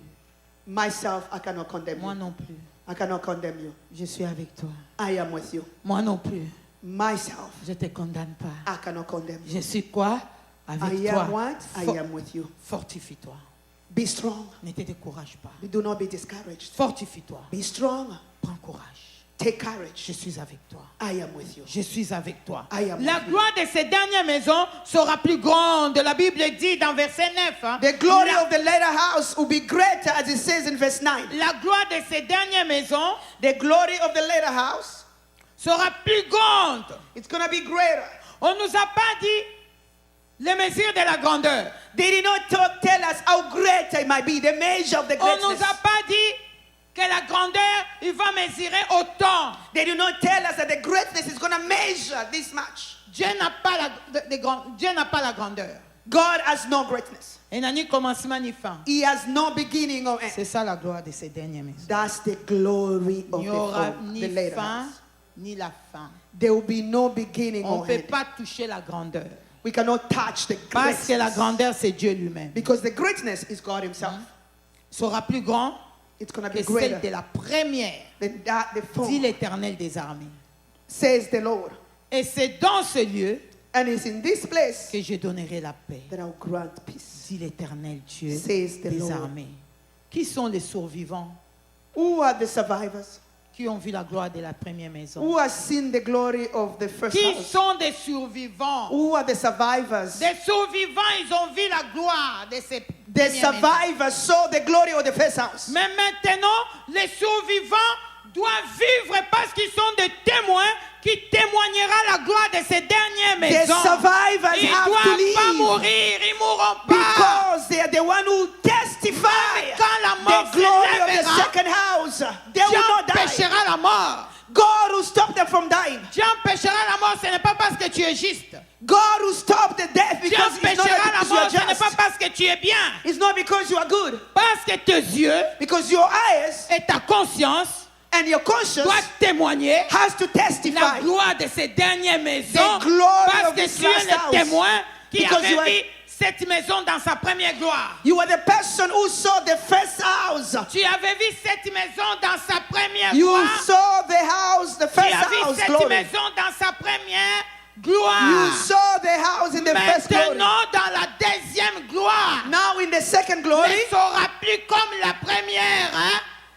Myself, I cannot condemn
Moi
you.
non plus.
I cannot condemn you.
Je suis avec toi.
I am with you.
Moi non plus.
Myself,
Je ne te condamne pas.
I cannot condemn you.
Je suis quoi? Avec
I
toi.
am what? I
For-
am with you.
Fortifie-toi.
Be strong.
Ne te décourage pas.
Do not be discouraged.
Fortifie-toi.
Be strong.
Prends courage.
Take courage.
Je suis avec toi.
I am with you.
Je suis avec toi.
I am
La
with you.
gloire de ces dernières maisons sera plus grande. La Bible dit dans verset 9. hein,
The glory
la,
of the later house will be greater, as it says in verse 9.
la gloire de ces dernières maisons
The glory of the later house,
sera plus grande.
it's going to be greater.
On ne nous a pas dit les mesures de la grandeur.
They did not tell us how great it might be, the measure of the
On ne nous
greatness.
a pas dit que la grandeur, il va mesurer autant.
They did not tell us that the greatness is going to measure this much.
Dieu n'a pas Dieu n'a pas la grandeur.
God has no greatness.
Il n'a ni commencement ni fin.
He has no beginning or end.
C'est ça la gloire de ces dernières maisons.
That's the glory
Il
of
n'y
the,
aura
home,
ni
the later
fin
house.
ni la fin.
There will be no beginning
On ne
or
peut
end.
pas toucher la grandeur.
We cannot touch the
Parce que la
greatness.
grandeur, c'est Dieu lui-même.
Because the greatness is God himself.
Sera plus grand
It's going to
que
be
celle de
greater
la première,
than that, the
dit
form,
l'Éternel des armées.
says the Lord.
Et c'est dans ce lieu
And it's in this place
que je donnerai la paix,
that I'll grant peace.
dit l'Éternel Dieu
Says the
des
Lord.
armées. Qui sont les survivants
Who are the survivors?
qui ont vu la gloire de la première maison?
Who has seen the glory of the first
Qui
house?
sont des survivants?
Who are the survivors?
Des survivants, ils ont vu la gloire de ces
The
premières maisons.
survivors saw the glory of the first house.
Mais maintenant, les survivants doivent vivre parce qu'ils sont des témoins qui témoignera la gloire de ces dernières
The
maisons.
survivors
Ils ne
have to
doivent pas
leave
mourir, ils ne mourront pas.
because they are the one who testify
Quand la mort
the glory of the
s'élèvera,
second house. They will
Dieu
not die.
empêchera la mort.
God will stop them from dying.
Dieu empêchera la mort, ce n'est pas parce que tu es juste.
God will stop the death
Dieu
because it's not
empêchera la
because you
mort,
are
ce n'est pas
just.
parce que tu es bien.
It's not because you are good.
Parce que tes yeux
Because your eyes
et ta conscience
and your conscience
doivent témoigner
has to
la
testify
gloire de ces dernières maisons.
The glory
Parce
of
que
this
tu es
last
le
house.
témoin qui
Because you
avait
are-
vu cette maison dans sa première gloire.
You are the person who saw the first house.
Tu avais vu cette maison dans sa première
You
gloire.
saw the house, the
Tu
first
as vu
house
cette
glory.
maison dans sa première
You
gloire.
saw the house in the first glory.
Maintenant, dans la deuxième gloire,
Now in the second glory,
ne sera plus comme la première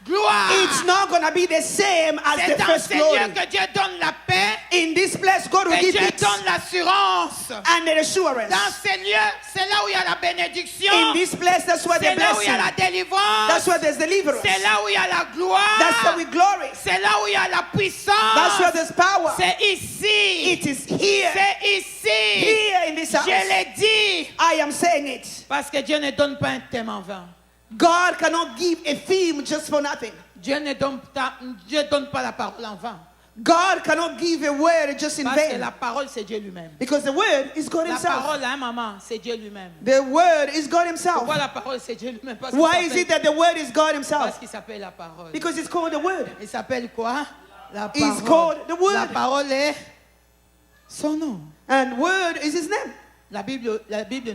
gloire.
it's not going to be the same as
C'est
the
dans
first
ce lieu
glory.
que Dieu donne la paix.
In this place, God will
Et
give
Dieu
it
donne l'assurance.
and the assurance.
Dans ces lieux, c'est là où il y a la bénédiction.
In this place, that's where the
C'est là où il y a
blessing.
la délivrance.
That's where there's deliverance.
C'est là où il y a la gloire.
That's where we glory.
C'est là où il y a la puissance.
That's where there's power.
C'est ici.
It is here.
C'est ici.
Here in this house.
Je l'ai dit.
I am saying it.
Parce que Dieu ne donne pas un thème en vain.
God cannot give a theme just for nothing.
Dieu ne donne pas la parole en vain.
God cannot give a word just in
Parce que
vain.
la parole, c'est Dieu lui-même.
Because the word is God
La
himself.
parole, hein, maman, c'est Dieu lui-même.
The word is God himself.
Pourquoi la parole, c'est Dieu lui-même? Parce qu'il
Why is
s'appelle-
it that the word is God
Parce
himself?
qu'il s'appelle la parole.
Because it's called the word.
Il s'appelle quoi? La
It's
parole.
called the word.
La parole est son nom.
And word is his name.
La Bible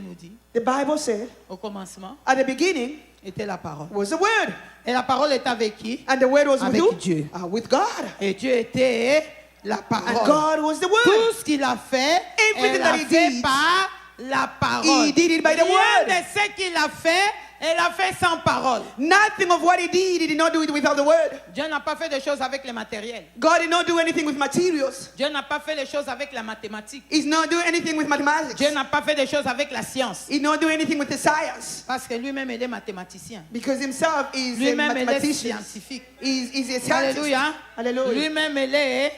nous dit,
The Bible said,
au commencement,
at the beginning
était la parole.
was the word.
Et la parole est avec qui?
And the word was with
Avec
who?
Dieu.
With God.
Et Dieu était la
And
parole.
God was the
Tout
word.
ce qu'il a fait,
Everything
elle
that
a
he
fait
did,
par la parole.
he did it by the
Rien
word.
de ce qu'il a fait, elle a fait sans parole.
Nothing of what he did not do it without the word.
Dieu n'a pas fait des choses avec les matériels.
God did not do anything with materials.
Dieu n'a pas fait les choses avec la mathématique.
He's not doing anything with mathematics.
Dieu n'a pas fait des choses avec la science.
He's not doing anything with the science.
Parce que lui-même, il est mathématicien.
Because himself is a
Lui-même, il est
mathematician.
scientifique.
He's a scientist.
Alléluia.
Hallelujah.
Lui-même, il est...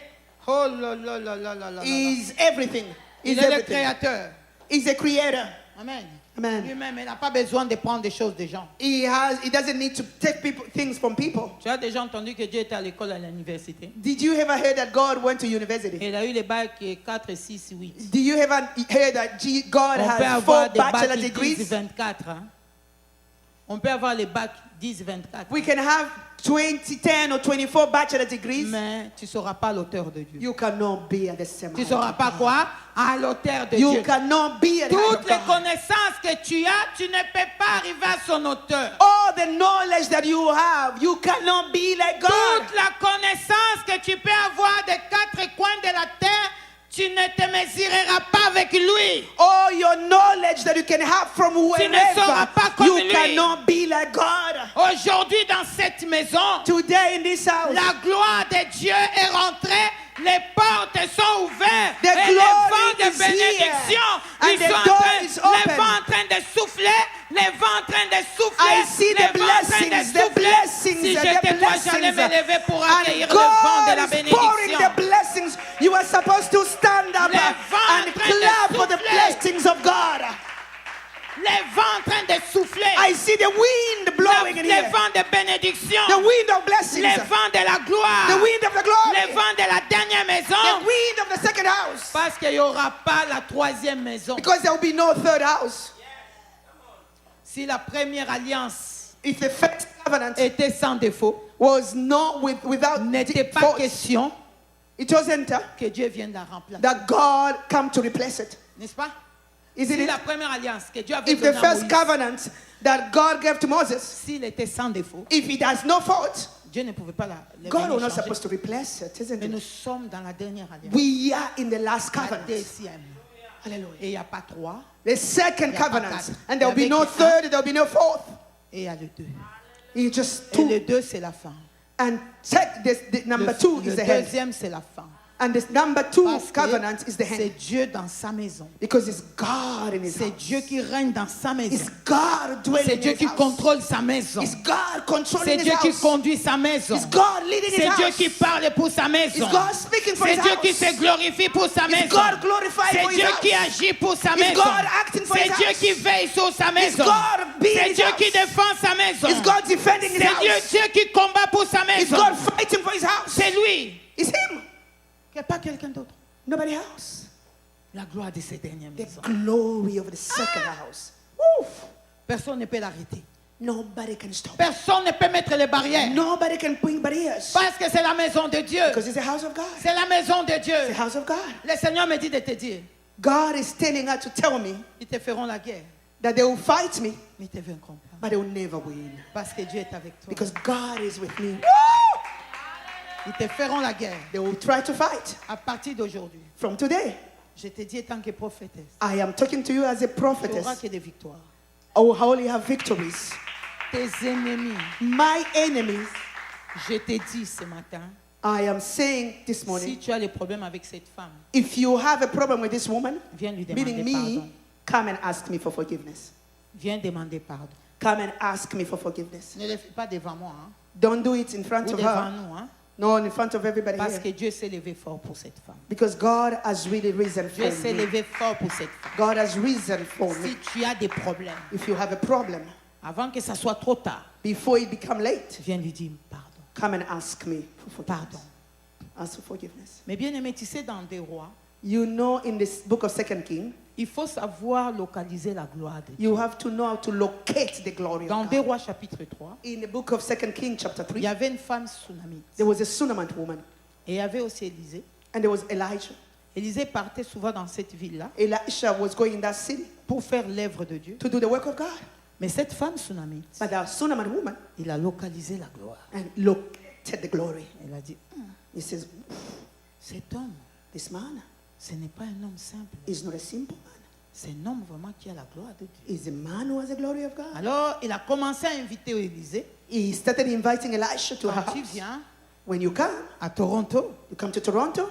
Oh là là là là là là.
He's everything.
Il
He's
est le
everything.
créateur.
He's a creator.
Amen.
Amen.
Lui-même, il n'a pas besoin de prendre des choses des gens.
He doesn't need to take things from people.
Tu as déjà entendu que Dieu était à l'école, à l'université.
Did you ever hear that God went to university?
Il a eu les bacs 4, 6, 8.
Do you ever hear that God
On peut
has
avoir
4
des
bachelor
bacs 10,
degrees?
24. Hein? On peut avoir les bacs 10, 24.
We can have 10 or 24 bachelor degrees.
Mais tu ne seras pas l'auteur de Dieu.
You cannot be at the same
Tu ne
height
seras
of
pas
God.
quoi? À l'auteur de
You
Dieu.
cannot be at the height
Toutes
of
les
God.
connaissances que tu as, tu ne peux pas arriver à son auteur.
All the knowledge that you have, you cannot be like God.
Toute la connaissance que tu peux avoir des 4 coins de la terre, tu ne te mesureras pas avec lui.
All your knowledge that you can have from
Tu ne seras
wherever,
pas comme
you
lui.
cannot be like God.
Aujourd'hui, dans cette maison,
Today in this house,
la gloire de Dieu est rentrée, les portes sont ouvertes
The
et les
glory
vents de
is here.
bénédiction,
And
ils
the
sont
door
en
is
train, les
open.
vents en train de souffler, les vents en train de souffler,
I see
les
the
vents en train de
blessings, the
souffler.
blessings,
Si
the
j'étais toi, j'allais
blessings.
me lever pour
And
accueillir le vent de la
God is pouring
bénédiction.
the blessings. You are supposed to stand up
Les vents
and
en train de
clap for the
souffler.
blessings of God.
Les vents en train de souffler,
I see the wind blowing in
les
here.
vents de bénédiction,
The wind of blessings.
les vents de la gloire,
The wind of the glory.
les vents de la dernière maison.
The wind of the second house.
Parce qu'il n'y aura pas la troisième maison.
Because there will be no third house.
Si la première alliance
If the first covenant
était sans défaut,
was not without
n'était pas
fault,
question
it wasn't
que Dieu vienne la remplacer.
that God come to replace it.
N'est-ce pas?
Is
Si
it?
la première alliance que Dieu avait
If the
donnée à
first
Moïse,
covenant that God gave to Moses,
s'il était sans défaut,
if it has no fault,
Dieu ne pouvait pas la
God was not
changer.
supposed to replace it, isn't
Mais nous
it?
sommes dans la dernière alliance.
We are in the last
La
covenant.
deuxième.
Hallelujah.
Et il n'y a pas 3,
The second
Il y a pas
covenant.
quatre.
And there will be
Il y
no
avait que
third, there will be no fourth.
et il y a le 2.
It's just
Et le
two.
2, c'est la fin.
And the number two
Le
is the hand.
deuxième, c'est la fin.
And this number two
Parce
covenant is the
que
hand.
c'est Dieu dans sa maison.
Because it's God in his
C'est
house.
Dieu qui règne dans sa maison.
It's God dwelling
C'est
in
Dieu
his
qui
house.
contrôle sa maison.
It's God controlling
C'est
his
Dieu qui
house.
conduit sa maison.
It's God leading his
C'est Dieu
house.
qui parle pour sa maison.
It's God speaking for
C'est
his
Dieu
house.
qui se glorifie pour sa
It's
maison.
God glorified
C'est
for his
Dieu
house.
qui agit pour sa
It's
maison.
God acting for
C'est
his
Dieu
house.
qui veille sur sa maison.
God being
C'est
his
Dieu
house.
qui défend sa maison.
It's God defending his
C'est
house.
Dieu qui combat pour sa
It's
maison.
God fighting for his house.
C'est lui.
It's him.
Il n'y a pas quelqu'un d'autre.
Nobody else.
La gloire de ces dernières
The
maisons.
glory of the second house. Woo.
Personne ne peut l'arrêter.
Nobody can stop.
Personne ne peut mettre les barrières.
Nobody can bring barriers.
Parce que c'est la maison de Dieu.
Because it's the house of God.
C'est la maison de Dieu.
It's the house of God.
Le Seigneur me dit de te dire,
God is telling her to tell me
ils te feront la guerre,
that they will fight me,
mais ils te vaincront pas.
but they will never win.
Parce que Dieu est avec toi.
Because God is with me.
Ils te feront la guerre.
They will try to fight.
À partir d'aujourd'hui,
From today,
je te dis en tant que prophétesse,
I am talking to you as a
tu n'auras
prophetess.
que des victoires.
Oh, how will you have victories?
Tes ennemis,
My enemies,
je te dis ce matin,
I am saying this
Si
morning,
tu as les problèmes avec cette femme,
if you have a problem with this woman,
viens lui
meaning
demander
me,
pardon.
come and ask me for forgiveness.
Viens demander pardon.
Come and ask me for forgiveness.
Ne le fais pas devant moi, hein,
Don't do it in front
ou
of
devant
her.
nous, hein,
No, in front of everybody
parce
here.
que Dieu s'est levé fort pour cette femme.
Because God has really risen for
Dieu s'est
me.
levé fort pour cette femme.
God has risen for me.
Si tu as des problèmes,
If you have a problem,
avant que ça soit trop tard,
before it become late,
viens lui dire pardon.
come and ask me for
Pardon.
forgiveness. Ask for forgiveness.
Mais bien aimé, tu sais, dans des rois,
You know, in this book of 2 King,
il faut savoir localiser la gloire de Dieu.
you have to know how to locate the glory
Dans
of
des
God.
rois chapitre 3,
In the book of 2 King, chapter
il
3,
y avait une femme sunamite.
there was a Sunamite woman,
Et il y avait aussi Élisée.
and there was Elijah.
Élisée partait souvent dans cette ville-là
Elisha was going in that city
pour faire l'œuvre de Dieu.
to do the work of God.
Mais cette femme sunamite,
But the Sunamite woman
il a localisé la gloire.
and located the glory.
Elle a dit,
He says,
cet homme,
this man
ce n'est pas un homme simple.
is not a simple man.
C'est un homme vraiment qui a la gloire de Dieu.
He's a man who has the glory of God.
Alors, il a commencé à inviter Élisée.
He started inviting Elisha to her
Quand tu
house.
viens
When you come,
à Toronto,
you come to Toronto,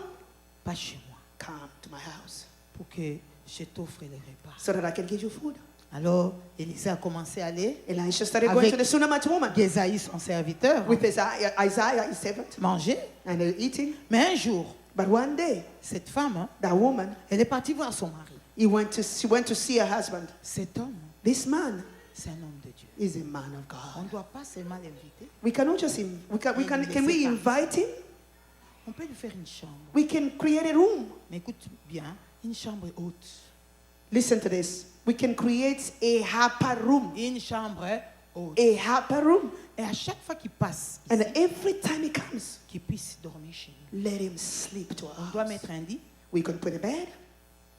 pas chez moi,
come to my house
pour que je t'offre les repas.
so that I can give you food.
Alors, Élisée a commencé à aller
Elisha started going
Avec-
to the Sunamite woman
Gésaïe, son serviteur,
with Isaiah, his servant,
manger.
and they're eating.
Mais un jour,
But one day,
cette femme, hein,
that woman,
elle est partie voir son mari.
she went to see her husband.
Cet homme,
This man
c'est un homme de Dieu.
is a man of
On ne
God.
doit pas seulement l'inviter.
We cannot just can we invite him?
On peut lui faire une chambre.
We can create a room.
Mais écoute bien, une chambre haute.
Listen to this. We can create a upper room.
Une chambre haute.
A upper room.
Et à chaque fois qu'il passe,
And
ici,
every time he comes,
qu'il puisse dormir chez nous.
let him sleep to
On
our
doit
house.
mettre un lit,
We can put a bed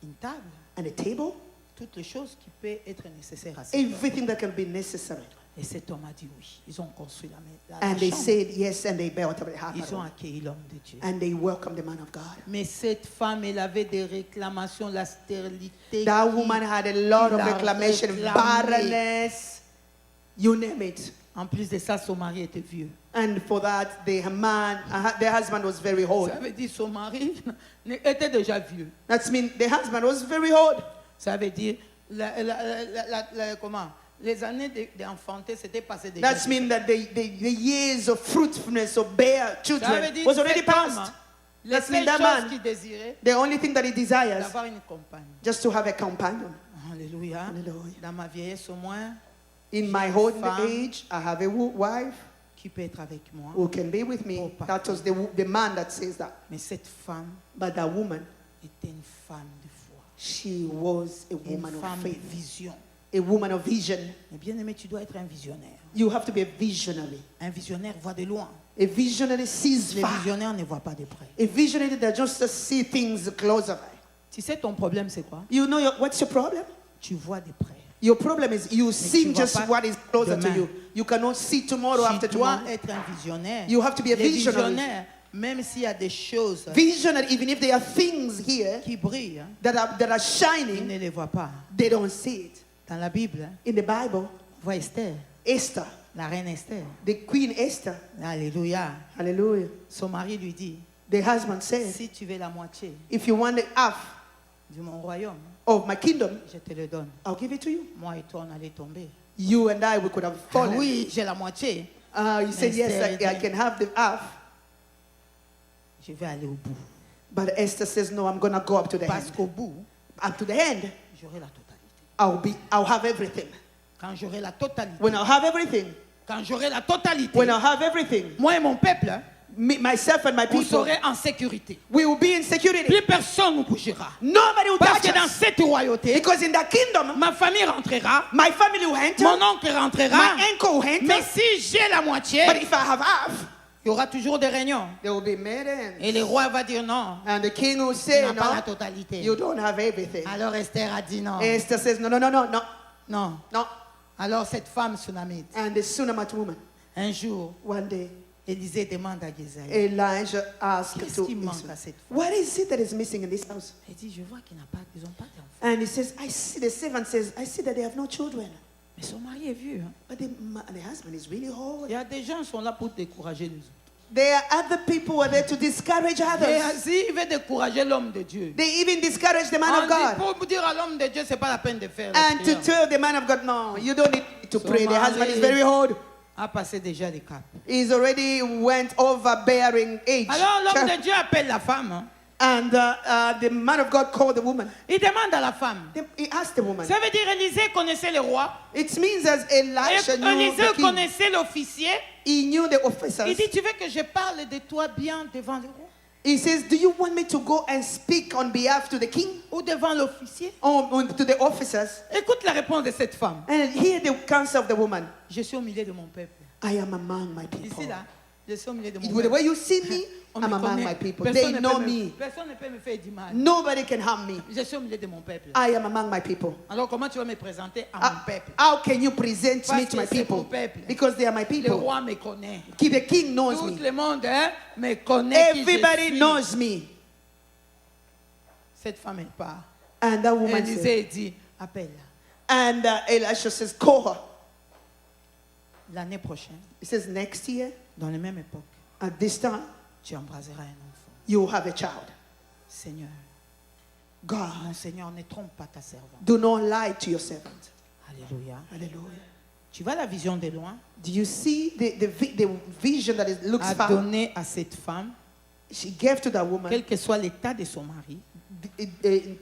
une table,
and a table,
toutes les choses qui peuvent être nécessaires à cet homme.
everything that can be necessary.
Et cet homme a dit oui. Ils ont construit la
And they
chambre.
said yes, and they built a upper
Ils ont
room.
accueilli l'homme de Dieu.
And they welcomed the man of God.
Mais cette femme, elle avait des réclamations, la stérilité.
That
qui-
woman had a lot of
il a
reclamation,
réclamé.
barrenness, you name it.
En plus de ça, son mari était vieux.
And for that, the husband was very old.
Ça veut dire son mari était déjà vieux.
That means the husband was very old.
Ça veut dire, comment les années d'enfanter, c'était passé déjà.
That means that the years of fruitfulness of bear
Ça veut
children
dire
was already
cet homme,
past.
les
That
seules
means that
choses
man,
qu'il désirait,
the only thing that he desires,
d'avoir une compagne.
just to have a companion.
Alléluia.
Hallelujah.
Dans ma vieillesse au moins,
In my
une
old
femme
age, I have a wife
qui peut être avec moi.
who can be with me. That was the man that says that.
Mais cette femme
But that woman,
était une femme de foi.
she was a
Une
woman of
femme de
faith,
vision.
a woman of vision.
Mais bien aimé, tu dois être un visionnaire.
You have to be a visionary.
Un visionnaire voit de loin.
A visionary sees
Les
far.
visionnaires ne voient pas de près.
A visionary that just see things closer.
Tu sais, ton problème, c'est quoi?
You know what's your problem?
Tu vois de près.
Your problem is you see
vois
just
pas
what is closer to
demain.
you. You cannot see tomorrow after
Tu dois
tomorrow.
être un visionnaire.
You have to be a
Les
visionary.
visionnaires, même s'il y a des choses
Visionary, even if there are things here
qui brillent, hein,
that are
ils
shining,
ne les voient pas.
they don't see it.
Dans la Bible, hein,
In the Bible,
on voit Esther,
Esther,
la reine Esther.
the Queen Esther,
Alléluia.
hallelujah,
Son mari lui dit,
the husband said,
si tu veux la moitié
if you want the half
de mon royaume,
of my kingdom,
je te le donne.
I'll give it to you.
Moi et toi, on allait tomber.
You and I, we could have
Ah
fallen.
oui, j'ai la moitié.
You said, yes, I can have the half.
Je vais aller au bout.
But Esther says, no, I'm going to go up to the
Parce
end.
qu'au bout,
Up to the end,
j'aurai la totalité.
I'll have everything.
Quand j'aurai la totalité.
When I'll have everything,
Quand j'aurai la totalité.
when I'll have everything,
Moi et mon peuple, hein,
myself and my
vous
people,
serez en sécurité.
we will be in security.
Plus personne ne bougera.
Nobody will
Parce
touch
que dans
us.
cette royauté,
Because in that kingdom,
ma famille rentrera,
my family will enter,
mon oncle rentrera.
my uncle will enter.
Mais si j'ai la moitié,
But if I have half,
il y aura toujours des réunions.
there will be meetings.
Et le roi va dire non,
And the king will
tu
say,
n'as pas la
no,
totalité.
you don't have everything.
Alors Esther a dit non.
Esther says, no, no, no, no, no,
Non.
no.
Alors cette femme sunamite,
And the Sunamite woman,
un jour,
one day,
Élisée demande à Gésaïe,
Elijah asked
qu'est-ce
to
qui manque
Israel,
à cette femme?
what is it that is missing in this house?
Elle dit, je vois qu'ils n'ont pas d'enfants.
And he says, the servant says, I see that they have no children.
Mais son mari est vieux. Hein.
But the husband is really old.
Il y a des gens qui sont là pour décourager les autres.
There are other people who are there to discourage
Et
others.
ainsi, il veut décourager l'homme de Dieu.
They even discourage the man
On
of
dit
God.
pour dire à l'homme de Dieu, c'est pas la peine de faire.
And
la
to
prière.
tell the man of God, no, you don't need to
So
pray. The husband is
mari-
very old.
A passé déjà les caps.
He's already went overbearing age.
Alors l'homme de Dieu appelle la femme. Hein.
And the man of God called the woman.
Il demande à la femme.
He asked the woman.
Ça veut dire Élisée connaissait le roi.
It means as Elisha
Et
knew
Élisée
the king.
connaissait l'officier.
He knew the officers.
Il dit, tu veux que je parle de toi bien devant le roi
He says, do you want me to go and speak on behalf to the king?
ou devant l'officier?
Or to the officers?
Écoute la réponse de cette femme.
And hear the counsel of the woman.
Je suis au milieu de mon peuple.
I am among my people.
Ici, là, je suis au milieu de mon
The
peuple.
way you see me,
On
I'm
me
among
connaît.
my people.
Personne
They
ne
know
peut
me.
Personne ne peut me faire du mal.
Nobody can harm me.
Je suis au milieu de mon peuple.
I am among my people.
Alors comment tu vas me présenter à mon peuple?
How can you present
Parce
me to my
que c'est
people?
mon peuple.
Because they are my
Le
people.
roi me connaît.
The king knows
Tout
me.
le monde hein, me connaît. qui je
Everybody
suis.
knows me.
Cette femme, elle part.
And that woman said,
Élisée dit, appelle-la.
and Elisha says, call her.
L'année prochaine,
He says, next year,
dans la même époque,
at this time,
tu embraseras un enfant.
you will have a child.
Seigneur,
God,
mon Seigneur, ne trompe pas ta servante.
do not lie to your servant.
Alléluia.
Hallelujah.
Tu vois la vision de loin
Do you see the vision that it looks
à
far?
donner à cette femme,
She gave to that woman,
quel que soit l'état de son mari,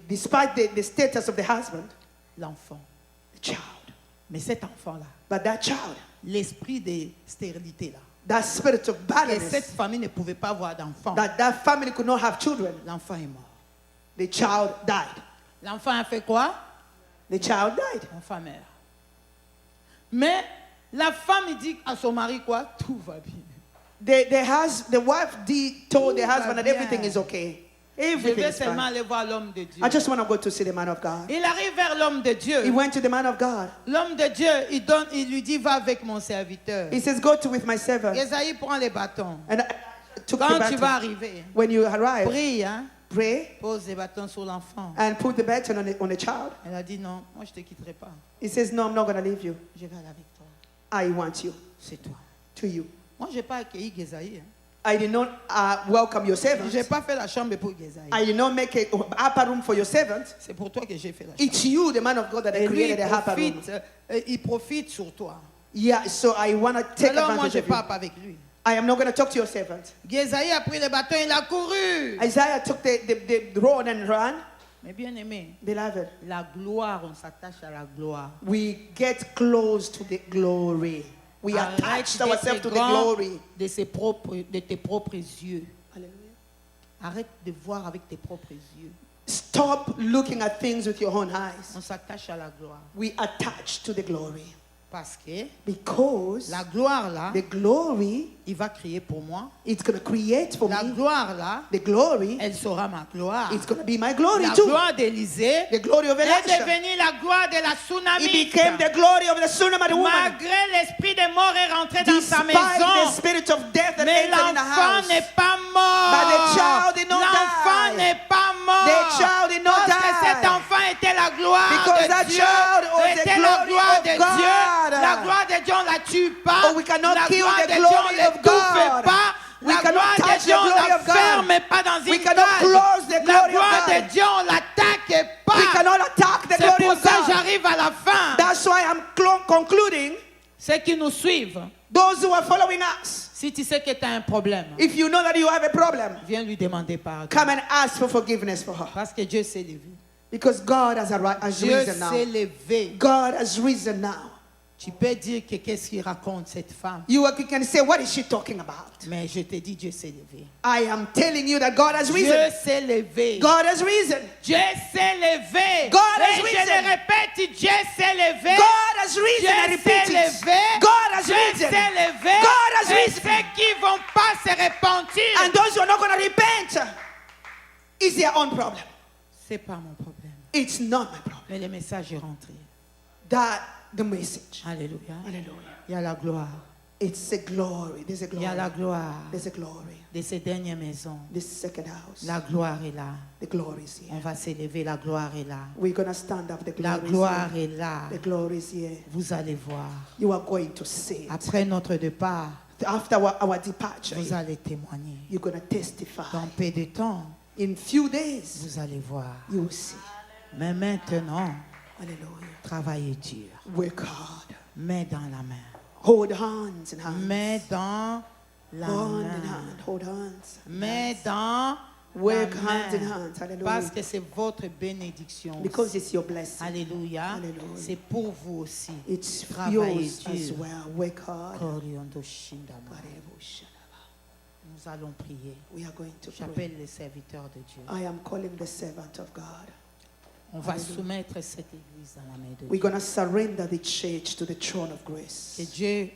despite the status of the husband,
l'enfant.
the child.
Mais cet enfant-là,
But that child,
l'esprit de stérilité là,
that spirit of
et cette
barrenness,
famille ne pouvait pas avoir d'enfant.
that family could not have children.
L'enfant est mort.
The child died.
L'enfant a fait quoi?
The child died.
L'enfant meurt. Mais la femme il dit à son mari quoi? Tout va bien.
The wife told the
Tout
husband
va
that everything
bien.
is okay.
Je
Everything
vais
is
seulement
fine.
aller voir l'homme de Dieu.
I just want to go to see the man of God.
Il arrive vers l'homme de
He
Dieu.
went to the man of God.
L'homme de Dieu, il lui dit, va avec mon serviteur.
He says, go to with my servant.
Esaïe prend les bâtons.
And I took the
Quand tu vas
baton.
arriver,
When you arrive,
prie, hein,
pray
pose les bâtons sur l'enfant.
and put the baton on the child.
Elle a dit, non, moi je ne te quitterai pas.
He says, no, I'm not going to leave you.
Je vais aller avec toi.
I want you,
C'est toi.
to you.
Moi, je n'ai pas accueilli Esaïe. Hein.
I did not welcome your servant.
Je n'ai pas fait la chambre pour Esaïe.
I did not make an upper room for your servant.
C'est pour toi que j'ai fait la chambre.
It's you, the man of God, that I
Et lui,
created a upper room.
il profite sur toi.
Yeah, so I want to take
Alors moi,
advantage
je ne
of you.
parle pas avec lui.
I am not going to talk to your servant.
Esaïe a pris le bâton, il a couru.
Isaiah took the road and ran.
Mais bien aimé,
Beloved,
la gloire, on s'attache à la gloire.
we get close to the glory. We
Arrête
attach ourselves
d'être
to the
grand
glory.
de tes propres yeux.
Hallelujah.
Arrête de voir avec tes propres yeux.
Stop looking at things with your own eyes.
On s'attache à la gloire.
We attach to the glory.
Parce que
Because
la gloire là,
the glory,
il va crier pour moi.
it's going to create for
La
me.
gloire là,
The glory,
elle sera ma gloire.
it's going to be my glory
La
too.
gloire d'Élisée
The glory of
est
Elisha.
devenue la gloire de la
It
tsunamite.
became the glory of the Shunammite woman.
Malgré l'esprit de mort est rentré dans sa
Despite the
maison.
spirit of death that
Mais
entered in the
l'enfant
house.
n'est pas mort.
But the child did not
L'enfant
die.
n'est pas mort.
The child did not
Parce que
die.
cet enfant était la gloire
Because
de
that
Dieu.
child was the
Était la
glory
gloire
of
de
God.
Dieu. La gloire de Dieu, on la tue pas.
Oh, we cannot
la
kill
gloire
the
de Dieu, on
glory of
l'étouffe
God.
pas.
We
La
cannot
gloire
touch
de Dieu,
the
on
glory
la
of God.
ferme pas dans
We
une
cannot
cage.
close the
La
glory of
gloire
God.
de Dieu, on l'attaque pas.
We cannot attack the
C'est
glory
pour
of
ça que
God.
j'arrive à la fin.
That's why I'm concluding.
Ceux qui nous suivent,
Those who are following us,
si tu sais que tu as un problème,
if you know that you have a problem,
viens lui demander pardon.
come and ask for forgiveness for her.
Parce que Dieu s'est levé.
Because God has
Dieu
risen now.
s'est levé.
God has risen now.
Tu peux dire que qu'est-ce qu'il raconte cette femme.
You can say, what is she talking about?
Mais je te dis, Dieu s'est levé.
I am telling you that God has
Dieu
risen.
s'est levé.
God has risen.
Dieu s'est levé.
God has
Et je
risen.
le répète, Dieu s'est levé.
God has risen. I
Dieu
repeat
s'est
it.
levé.
God has
Dieu
risen.
s'est levé.
God has
Et
risen.
ceux qui ne vont pas se repentir,
And those who are not going to repent, is their own problem.
c'est pas mon problème.
It's not my problem.
Mais le message est rentré.
That the message.
Alléluia.
Hallelujah.
Il y a la gloire.
It's a glory. There's a
Il y a la
glory.
gloire
There's a glory.
de ces dernières maisons.
This second house.
La gloire est là.
The glory is
On
here.
va s'élever, la gloire est là.
We're going to stand up. The
La
glory
gloire
is here.
est là.
The glory is here.
Vous allez voir.
You are going to see it.
Après notre départ,
after our departure,
vous allez témoigner.
you're going to testify.
Dans peu de temps,
In few days,
vous allez voir.
you will see.
Mais maintenant,
Hallelujah.
travaillez dur.
Work hard.
Main dans la main.
Hold hands and hands.
Main dans la
Hand in
main.
hand. Hold hands.
Main dans
Work
la
hand in
main.
hand. Hallelujah.
Parce que c'est votre bénédiction.
Because it's your blessing.
Alléluia.
Hallelujah.
C'est pour vous aussi.
It's
Travaillez
yours as
dur.
well. Work hard.
Koriondo Shindama. Nous allons prier.
We are going to pray.
J'appelle les serviteurs de Dieu.
I am calling the servant of God.
On va soumettre cette église dans la main de
We're
Dieu.
going to surrender the church to the throne of
Que
grace.
Dieu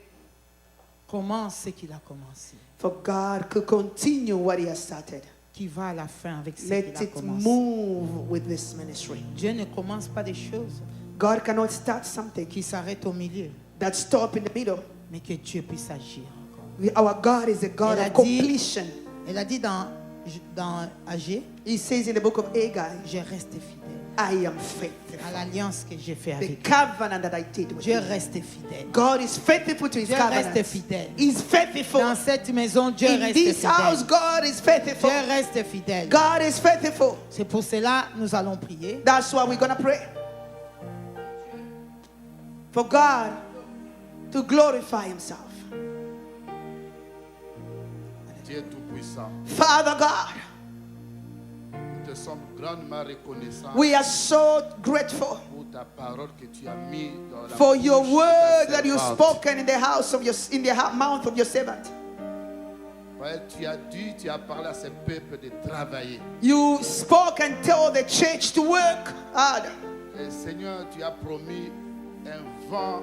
commence ce qu'il a commencé.
For God could continue what He has started.
Qui va à la fin avec ce
Let
qu'il a
it
commencé.
move with this ministry.
Dieu ne commence pas des choses
God cannot start something
qui s'arrêtent au milieu,
that stop in the middle.
mais que Dieu puisse agir encore.
Our God is a God
Elle a
of
dit-
completion.
Elle a dit dans Agé,
He says in the book of Haggai,
je reste fidèle
I am faithful.
à l'alliance que j'ai faite
The
avec lui.
covenant that I did with
Dieu
you.
reste fidèle.
God is faithful to His
Dieu
covenant.
reste fidèle.
He's faithful.
Dans cette maison, Dieu
In
reste
this house,
fidèle.
God is faithful.
Dieu reste fidèle.
God is faithful.
C'est pour cela nous allons prier.
That's why we're going to pray. For God to glorify Himself.
Dieu Tout-Puissant,
Father God,
nous te sommes grandement reconnaissants
we are so grateful
pour ta parole que tu as mis dans la
for your
bouche de
word
ta
that you've
servante.
spoken in the house of mouth of your servant.
Père, tu as parlé à ce peuple de travailler.
You spoke and told the church to work hard.
Et Seigneur, tu as promis un vent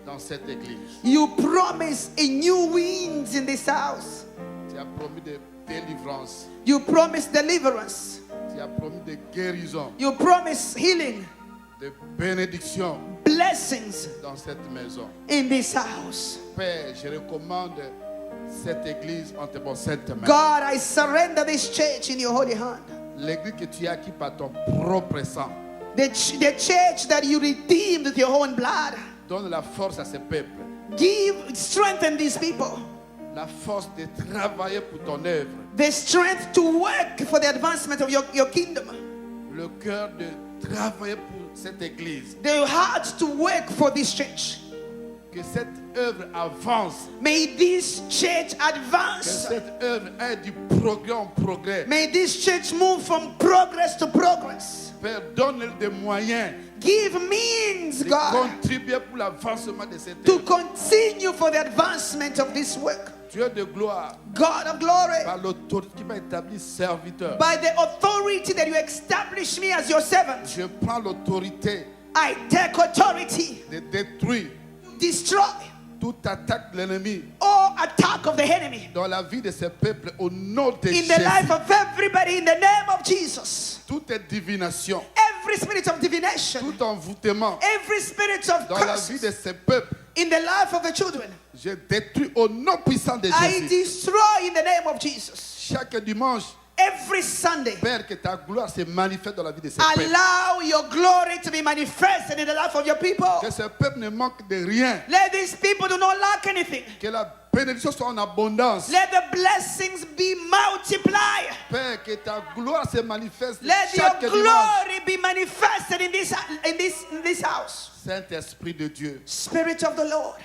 dans cette église.
You promised a new winds in this house.
Tu as promis de délivrance.
You promised deliverance.
Tu as promis de guérison,
You promised healing,
de bénédiction
blessings
dans cette maison.
in this house.
Père, je recommande cette église entre vos saintes mains.
God, I surrender this church in your holy hand.
L'église que tu as acquis par ton propre sang.
The church that you redeemed with your own blood.
Donne la force à ce peuple.
Strengthen these people.
La force de travailler pour ton œuvre.
The strength to work for the advancement of your kingdom.
Le cœur de travailler pour cette église.
The heart to work for this church.
Que cette œuvre avance.
May this church
Que
advance.
cette œuvre ait du progrès en progrès.
May this church move from progress to progress.
Père, donne des moyens
Give means,
de
God,
contribuer pour l'avancement de cette
to
œuvre.
continue for the advancement of this work.
Dieu de gloire,
God of glory,
par l'autorité qui m'a établi serviteur,
by the authority that you establish me as your servant,
je prends l'autorité
I take authority
de détruire
to destroy
toute attaque de l'ennemi
all attack of the enemy
dans la vie de ce peuple au nom de
in the life
Jésus.
of everybody in the name of Jesus.
Toute divination,
Every spirit of divination,
tout envoûtement
every spirit of
dans la vie de
curse
ce peuple,
in the life of the children,
je détruis au nom puissant de
I
Jésus.
destroy in the name of Jesus.
Chaque dimanche,
Every Sunday,
Père, que ta gloire se manifeste dans la vie de ce peuple.
allow your glory to be manifested in the life of your people.
Que ce peuple ne manque de rien.
Let these people do not lack anything.
Que la bénédiction soit en abondance.
Let the blessings be multiplied.
Père, que ta gloire se manifeste
Let
chaque
your
dimanche.
glory be manifested in this house.
Saint-Esprit de Dieu,
Spirit of the Lord,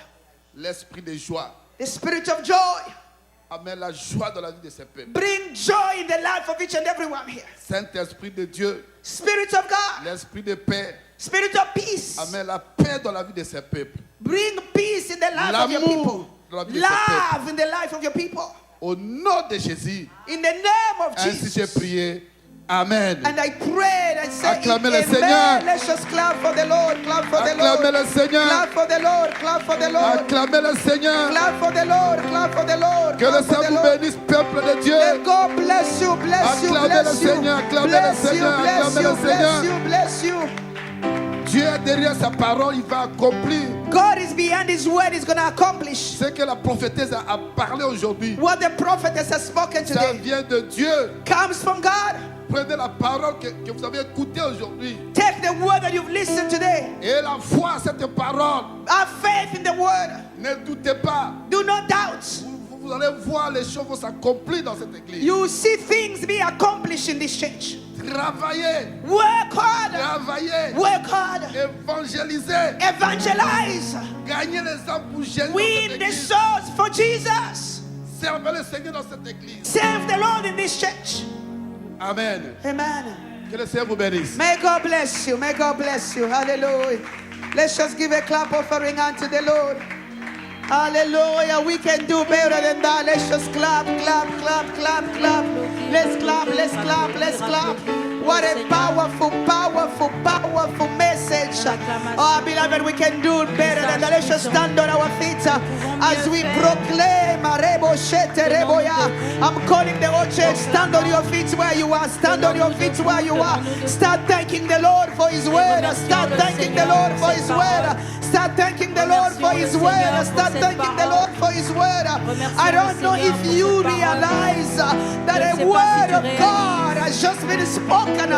l'esprit de joie,
the spirit of joy,
amène la joie dans la vie de ce peuple.
bring joy in the life of each and everyone here.
Saint-Esprit de Dieu,
Spirit of God,
l'esprit de paix,
spirit of peace,
amène la paix dans la vie de ce peuple.
bring peace in the life of your
L'amour
people.
dans la vie de ce peuple.
Love in the life of your people.
Au nom de Jésus,
In the name of
ainsi j'ai
Jesus.
prié. Amen.
And I prayed and said,
Acclamez le
Amen.
Seigneur.
Let's just clap for the Lord. Clap for the
Acclamez
Lord.
le Seigneur.
Clap for the Lord. Clap for the Lord.
Acclamez le Seigneur.
Clap for the Lord. Clap for the Lord.
Que le
Clap for
Seigneur
the
vous
Lord.
bénisse, peuple de Dieu.
Let God bless you. Bless you.
Acclamez
Bless
le
you.
Seigneur, acclamez le
Bless you.
Seigneur,
Bless
acclamez
you.
le Seigneur.
Bless you. Bless you.
Dieu est derrière sa parole, il va accomplir
God is behind His word. He's going to accomplish
ce que la prophétesse a parlé aujourd'hui.
what the prophetess has spoken
Ça
today.
vient de Dieu.
Comes from God.
Prenez la parole que vous avez écoutée aujourd'hui
Take the word that you've listened today.
et la foi à cette parole.
Have faith in the word.
Ne doutez pas.
Do not doubt.
Vous allez voir les choses vont s'accomplir dans cette église.
You will see things be accomplished in this church.
Travaillez,
Work hard.
travaillez,
Work hard.
évangélisez,
Evangelize.
gagnez les âmes pour Jésus dans
Win
cette
the
église.
souls for Jesus.
Servez le Seigneur dans cette église.
Serve the Lord in this church.
Amen.
Amen.
Que le Seigneur vous bénisse.
May God bless you. May God bless you. Hallelujah. Let's just give a clap offering unto the Lord. Hallelujah. We can do better than that. Let's just clap, clap, clap, clap, clap. Let's clap, let's clap, let's clap. What a powerful, powerful, powerful message. Oh, beloved, we can do better than that. Let's just stand on our feet as we proclaim. I'm calling the whole church. Stand on your feet where you are. Stand on your feet where you are. Start thanking the Lord for His word. Start thanking the Lord for His word. Start thanking the Lord for His word. Start thanking the Lord for His word. I don't know if you realize that a word of God has just been spoken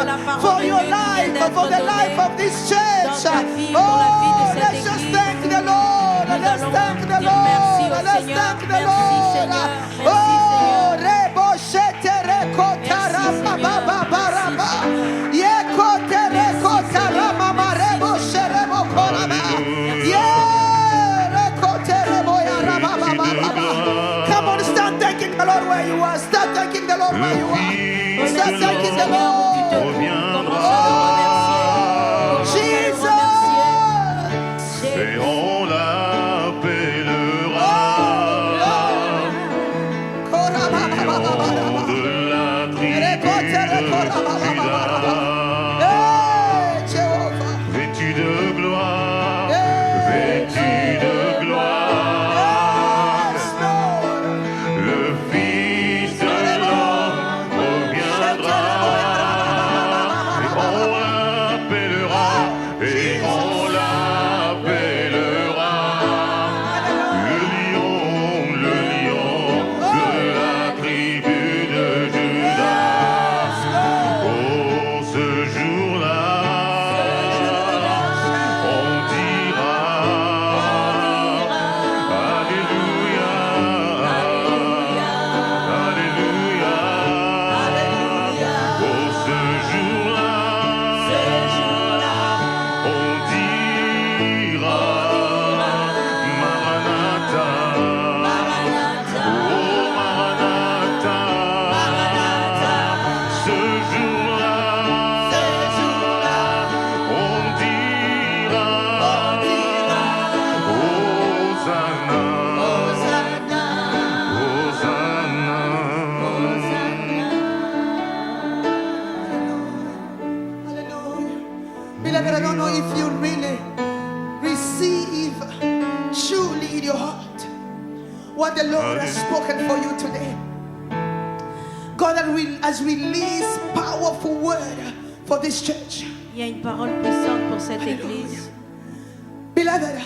for your life, for the life of this church. Oh, let's just thank the Lord. Let's thank the Lord. Let's thank the Lord. Oh, rebo shete rekota rama baba baraba. Yekote rekota rama marebo sherebo koraba. Yekote rebo ya rama baba baba. Come on, start thanking the Lord where you are. Start thanking the Lord where you are. Start thanking the Lord. Jesus.
Et on l'appellera de la tribu de Juda, vêtu de gloire, vêtu de gloire, le Fils de l'homme reviendra. Et on l'appellera le lion de la tribu de Judas. Oh, ce jour-là, on dira Alléluia, Alléluia. Oh, ce jour-là, on dira Maranatha, oh Maranatha, ce jour-là, on dira Hosanna,
Hallelujah. Beloved, I don't know if you really receive truly in your heart what the Lord has spoken for you today. God has released powerful word for this church.
Il y a une parole puissante pour cette église.
Beloved,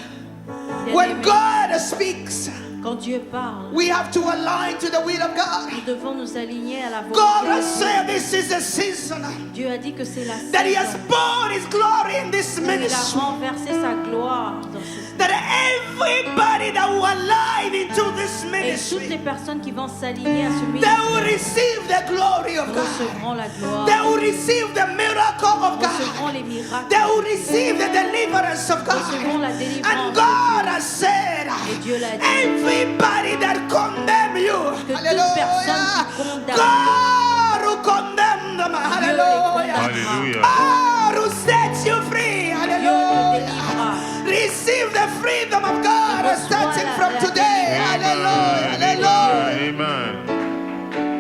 when God speaks,
Quand Dieu parle,
we have to align to the will of God.
nous devons nous aligner à la
God
volonté
has
de
said this is a season
Dieu. Dieu a dit que c'est la
that He has
saison
poured His glory in this
où il a
ministry.
renversé sa gloire dans ce
That everybody that will align into this
Et toutes
ministry,
les personnes qui vont s'aligner à ce
they
ministère
will receive the glory of God.
recevront la gloire,
They will receive the miracle of
recevront
God.
les miracles,
They will receive the deliverance of
recevront la
God.
délivrance.
And God has said,
Et Dieu l'a dit.
everybody that condemn you,
Que toute
hallelujah,
personne qui condamne,
God will condemn them,
Dieu les
hallelujah.
Alléluia.
God will set you free,
Dieu te
hallelujah.
délivrera.
Receive the freedom of God starting from today, hallelujah, hallelujah.
Amen.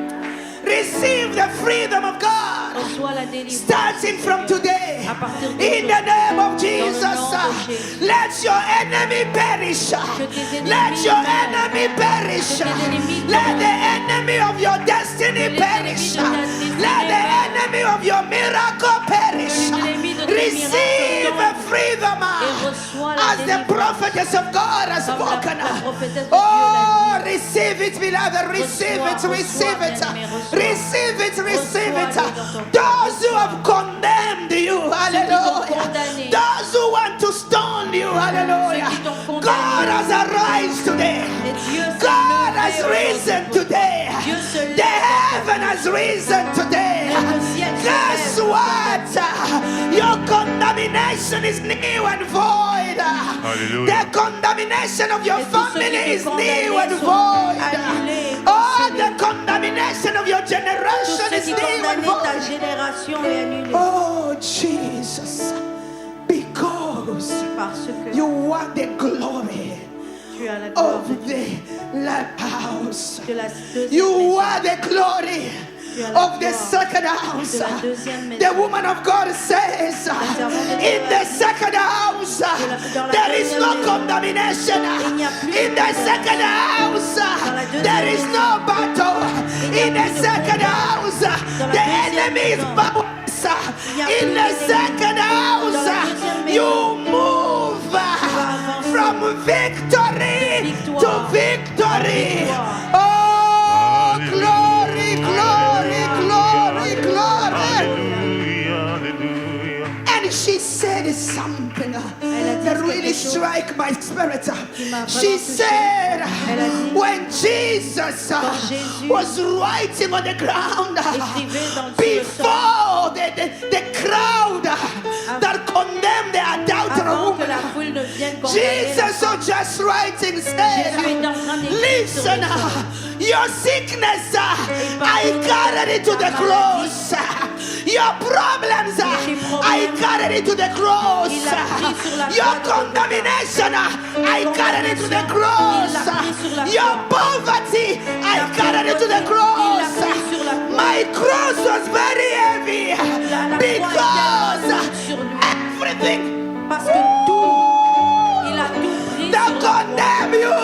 Receive the freedom of God
Reçois la délivrance.
starting from today.
À partir
In
d'aujourd'hui,
the name of
dans
Jesus,
le nom de Jésus.
let your enemy perish.
Que tes ennemis
Let your
meurent.
enemy perish.
Que tes ennemis
Let
tombent.
the enemy of your destiny
Que les
perish.
ennemis de ta destinée
Let the
meurent.
enemy of your miracle perish.
Que les ennemis de tes
Receive
miracles
freedom
Et reçois la
as the
délivrance.
prophetess of God has
Comme la
spoken.
prophétesse de Dieu
Oh,
l'a dit.
receive it, beloved. Receive it,
Reçois,
receive it.
bien-aimé, reçois.
Receive it, receive it.
Reçois-le dans ton cœur.
Those who have condemned you, hallelujah.
condamné.
Those who want to stone you, hallelujah.
Ceux qui t'ont condamné.
God has arisen today.
Et Dieu s'est
God
levé
has has risen today.
Dieu se lève
The heaven has risen today. Guess what? Your condemnation is new and void.
Hallelujah.
The condemnation of your
Et tout ce qui
family
te
is new
condamnait
and
sont
void.
annulés,
Oh,
cancellés.
the condemnation of your
Tout
generation
ce
is
qui
new and
condamnait ta
void.
génération est annulé.
Oh, Jesus. Because
Parce que
you want the glory
tu as la gloire
of the lighthouse.
de la deuxième
You
maison.
want the glory
Tu as la
of the
gloire
second house.
de la deuxième maison.
The woman of God says,
servante de
in
Dieu
the
a dit,
second house,
dans la
there is
deuxième
no
maison,
condemnation.
il n'y a plus
In
de
the
condamnation.
second house,
deuxième
there is
maison,
no battle.
il n'y a
In
plus
the
de
second
combat.
house,
Dans la
the
deuxième
enemy is
maison,
powerless.
n'y a
In
plus
the
d'ennemi.
second house,
Dans la deuxième
you
maison,
move
avancer.
from victory
De victoire
to victory.
victoire.
Oh, glory, glory, glory, glory.
Hallelujah, hallelujah.
And she said something
Elle a dit
that
quelque
really
chose
struck my spirit.
m'a vraiment
She
touché.
said,
Elle a dit,
when Jesus
Jésus
was writing on the ground
écrivait sur le sol,
before the crowd that condemned the adulterous
avant que
woman,
la foule ne vienne condamner la
Jesus,
femme,
was just writing, said,
Jésus est en train d'écrire sur
listen,
le sol.
your sickness, I carried it to the cross. Your problems, I carried it to the cross.
Il a pris sur la
Your
croix de
condemnation, I carried it to the cross.
Il l'a pris sur la
Your
croix.
poverty, I carried it to the cross.
Il l'a pris sur la croix.
My cross was very heavy
La croix
because
était lourde sur lui.
everything
Parce que tout, il a tout pris
that
sur la croix.
condemn you,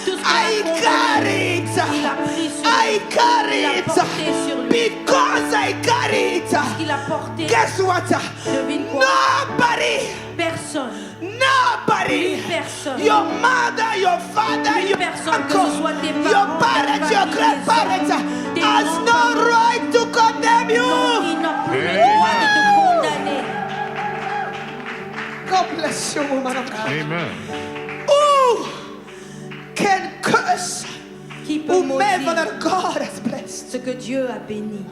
Tout ce qui
I
l'a
carry it.
Il a pris sur
I
lui.
carry
Il a
it
porté sur lui.
because I carry it.
Il a porté.
Guess what?
Devine quoi?
Nobody,
Personne.
nobody,
Plus personne.
your mother, your father,
Plus
your
personne, que
uncle,
ce soit tes
your
parents,
parents,
ta
your
famille,
grandparents
tes
has
grands-parents.
no right to condemn
Non,
you.
il n'a plus le droit de te condamner.
God bless you, woman of God.
Amen.
Who can curse
Qui peut
whomever
maudire
that God has blessed?
ce que Dieu a béni?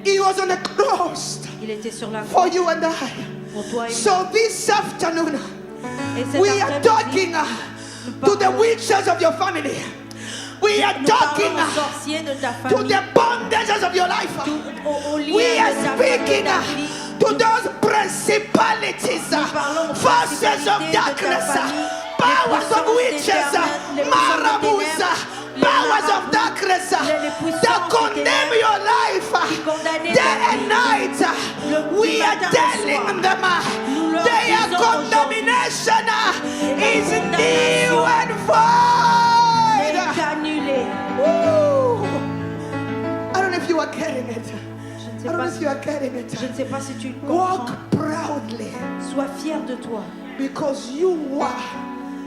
He was on the cross
Il était sur la croix
for you and I.
pour toi et moi.
So this afternoon,
Et cet
we are
après-midi,
talking to the witches of your family. We are
nous
talking
parlons aux sorciers de ta
to
famille,
the bondages of your life.
aux liens
We are
de ta famille,
speaking
de ta vie.
to those principalities,
parlons aux
forces of
principalités de ta
darkness,
famille,
powers
les
of
puissances
witches,
éternelles, les puissances des
marabouts,
ténèbres, les
powers of
marabouts,
darkness
les puissances
that
des
condemn
ténèbres,
your life
qui condamnaient
day
ta
and
vie.
night.
Le
We are
matin au
telling
soir,
them
nous leur
their
disons
condemnation
Et
is
la
new
condamnation
and void.
est annulé.
Woo. I don't know if you are getting it.
Je
I don't know
ne
if
sais
you
pas,
are getting it.
je ne sais pas si tu le
Walk
comprends.
proudly
Sois fier de toi
because you are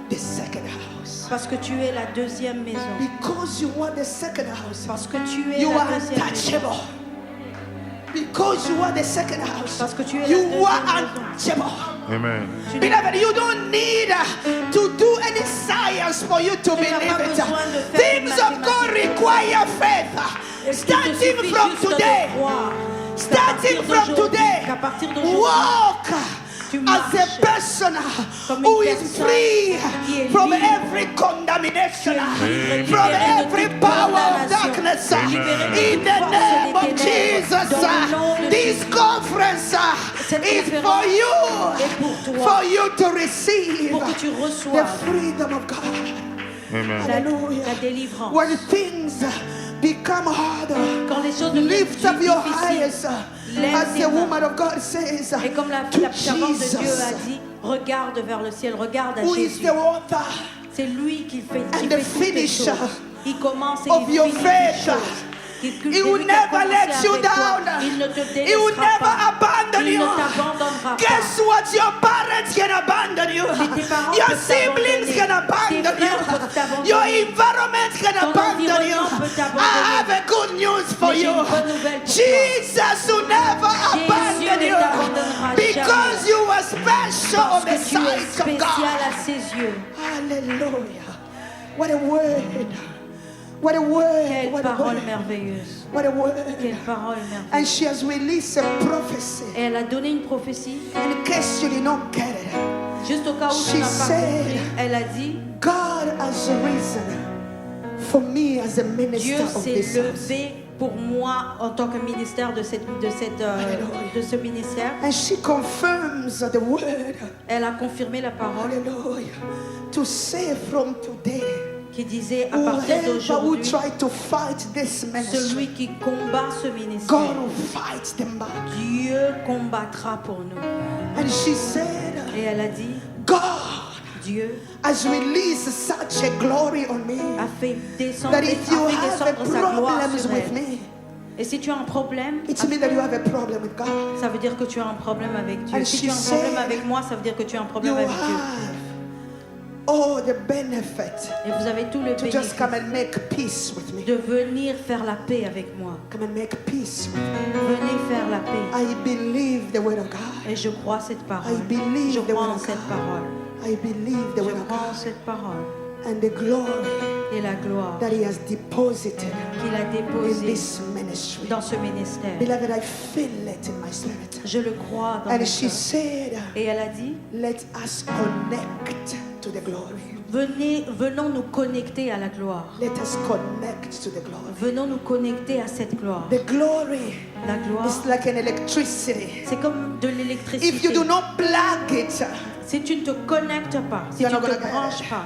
the second house.
parce que tu es la deuxième maison.
Because you are the second house.
Parce que tu es
You
la
are
deuxième maison.
untouchable. Because you are the second house.
Parce que tu es la
You
deuxième
are
maison.
untouchable.
Amen.
Tu n'as
Beloved, you don't need to do any science for you to
Tu n'as
believe
pas
it.
besoin de faire
Things
des
of God
mathématiques.
require faith.
Il te
Starting
suffit
from
juste de
today.
croire.
Starting
Qu'à
from
partir
today.
qu'à partir d'aujourd'hui,
Walk
tu
as
marches
a person
comme
who
une
is
personne
free
qui est
from
libre.
every condemnation,
Amen.
from
libéré de
every
toute
power of
condamnation.
darkness.
Libéré de
In
toute
the
force
name
des
of
ténèbres.
Jesus,
Dans le nom de
this
Jésus.
conference
Cette
is
conférence
for
est
you,
pour toi.
for you to receive
Pour que tu
the
reçoives
freedom of God.
Amen.
Hallelujah.
la délivrance.
When things become harder,
Quand les choses deviennent
lift up your
difficiles,
eyes,
lève
as
tes
the
mains.
woman of God says,
Et comme la
to
servante de Dieu
Jesus,
a dit, regarde vers le ciel, regarde à
who is
Jésus.
the author
C'est lui qui fait,
and
qui
the
fait toutes les
finisher
choses. Il commence et
of
il
your
finit
faith.
les choses.
He
C'est
will
lui qui a
never
commencé
let you
avec toi.
down.
Il ne te
He will
délaissera
never
pas.
abandon
Il
you.
ne t'abandonnera
Guess
pas.
what? Your parents can abandon you.
tes parents
Your
peuvent
siblings
t'abandonner.
can abandon
Tes frères peuvent
you.
t'abandonner.
Your environment can
Ton
abandon you.
environnement peut t'abandonner.
I have a good news for
Mais j'ai
you.
une bonne nouvelle pour
Jesus will never abandon
ne
you
t'abandonnera
because
jamais.
you are special on
Parce
the
que tu es
sight of
spécial
God.
à ses yeux.
Hallelujah. What a word. What a word.
Quelle
What a
parole
word.
merveilleuse.
What a word.
Quelle parole
And
merveilleuse.
she has released a prophecy.
Et elle a donné une prophétie.
And in case you did not get it,
Juste au cas où
She
tu n'as pas
said-
compris, elle a dit,
God has risen for me as a minister
Dieu
of
s'est
this house.
levé pour moi en tant que ministère de ce ministère.
And she confirms the word.
Elle a confirmé la parole
Hallelujah. To say from today,
qui disait à partir
whoever will
d'aujourd'hui,
try to fight this ministry,
celui qui combat ce ministère,
God will fight them back.
Dieu combattra pour nous.
And she said,
Et elle a dit,
God
Dieu
has released such a glory on me
a fait descendre,
that if you have
sa gloire
problems
sur
with
elle.
me,
Et si tu as un problème,
it means that you have a problem with God.
ça veut dire que tu as un problème avec Dieu.
And
Si
she
tu as un problème
said,
avec moi, ça veut dire que tu as un
You
problème avec Dieu.
have all the benefit
Et vous avez tout le
to just
bénéfice
come and make peace with me.
de venir faire la paix avec moi.
Come and make peace with me.
Venez faire la paix.
I believe the word of God.
Et je crois cette parole.
I believe
Je
the
crois
word
en
of
cette
God.
parole.
I believe the
Je
word of
crois en
God.
cette parole.
And the glory
Et la gloire
that He has deposited
qu'il a
in
déposée
this ministry.
dans ce ministère.
Beloved, I feel it in my spirit.
Je le crois dans
And
mon
she
cœur.
said,
Et elle a dit,
let us connect to the glory.
venons nous connecter à la gloire.
Let us connect to the glory.
Venons nous connecter à cette gloire.
The glory
La gloire,
is like an electricity.
c'est comme de
If you
l'électricité.
do not plug it,
Si tu ne te connectes pas, si tu
You're
ne
not
te
gonna get
branches
it.
pas,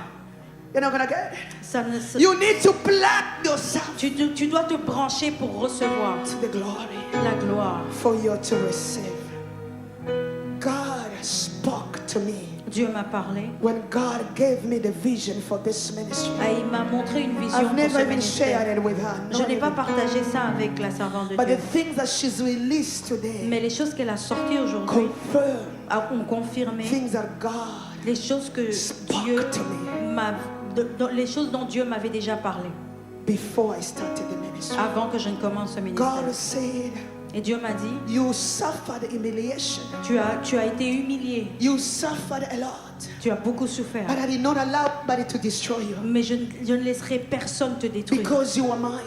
you're not gonna get it.
ça ne se-
You need to plug yourself
tu dois te brancher pour recevoir
to the glory
la gloire.
for you to receive. God spoke to me
Dieu m'a parlé.
when God gave me the vision for this ministry.
Et il m'a montré une vision
I've
pour
never
ce
even shared
ministère.
it with her.
Je
not
n'ai pas
even.
partagé ça avec la servante de
But
Dieu.
the things that she's released today
Mais les choses qu'elle a sorties aujourd'hui
confirm
ont confirmé
things that God
les choses que
spoke
Dieu
to me
les choses dont Dieu m'avait déjà parlé
before I started the ministry.
avant que je ne commence ce ministère.
God said,
Et Dieu m'a dit,
you suffered humiliation.
tu as été humilié,
You suffered a lot.
tu as beaucoup souffert.
But I did not allow anybody to destroy you
Mais je ne laisserai personne te détruire
because you are mine.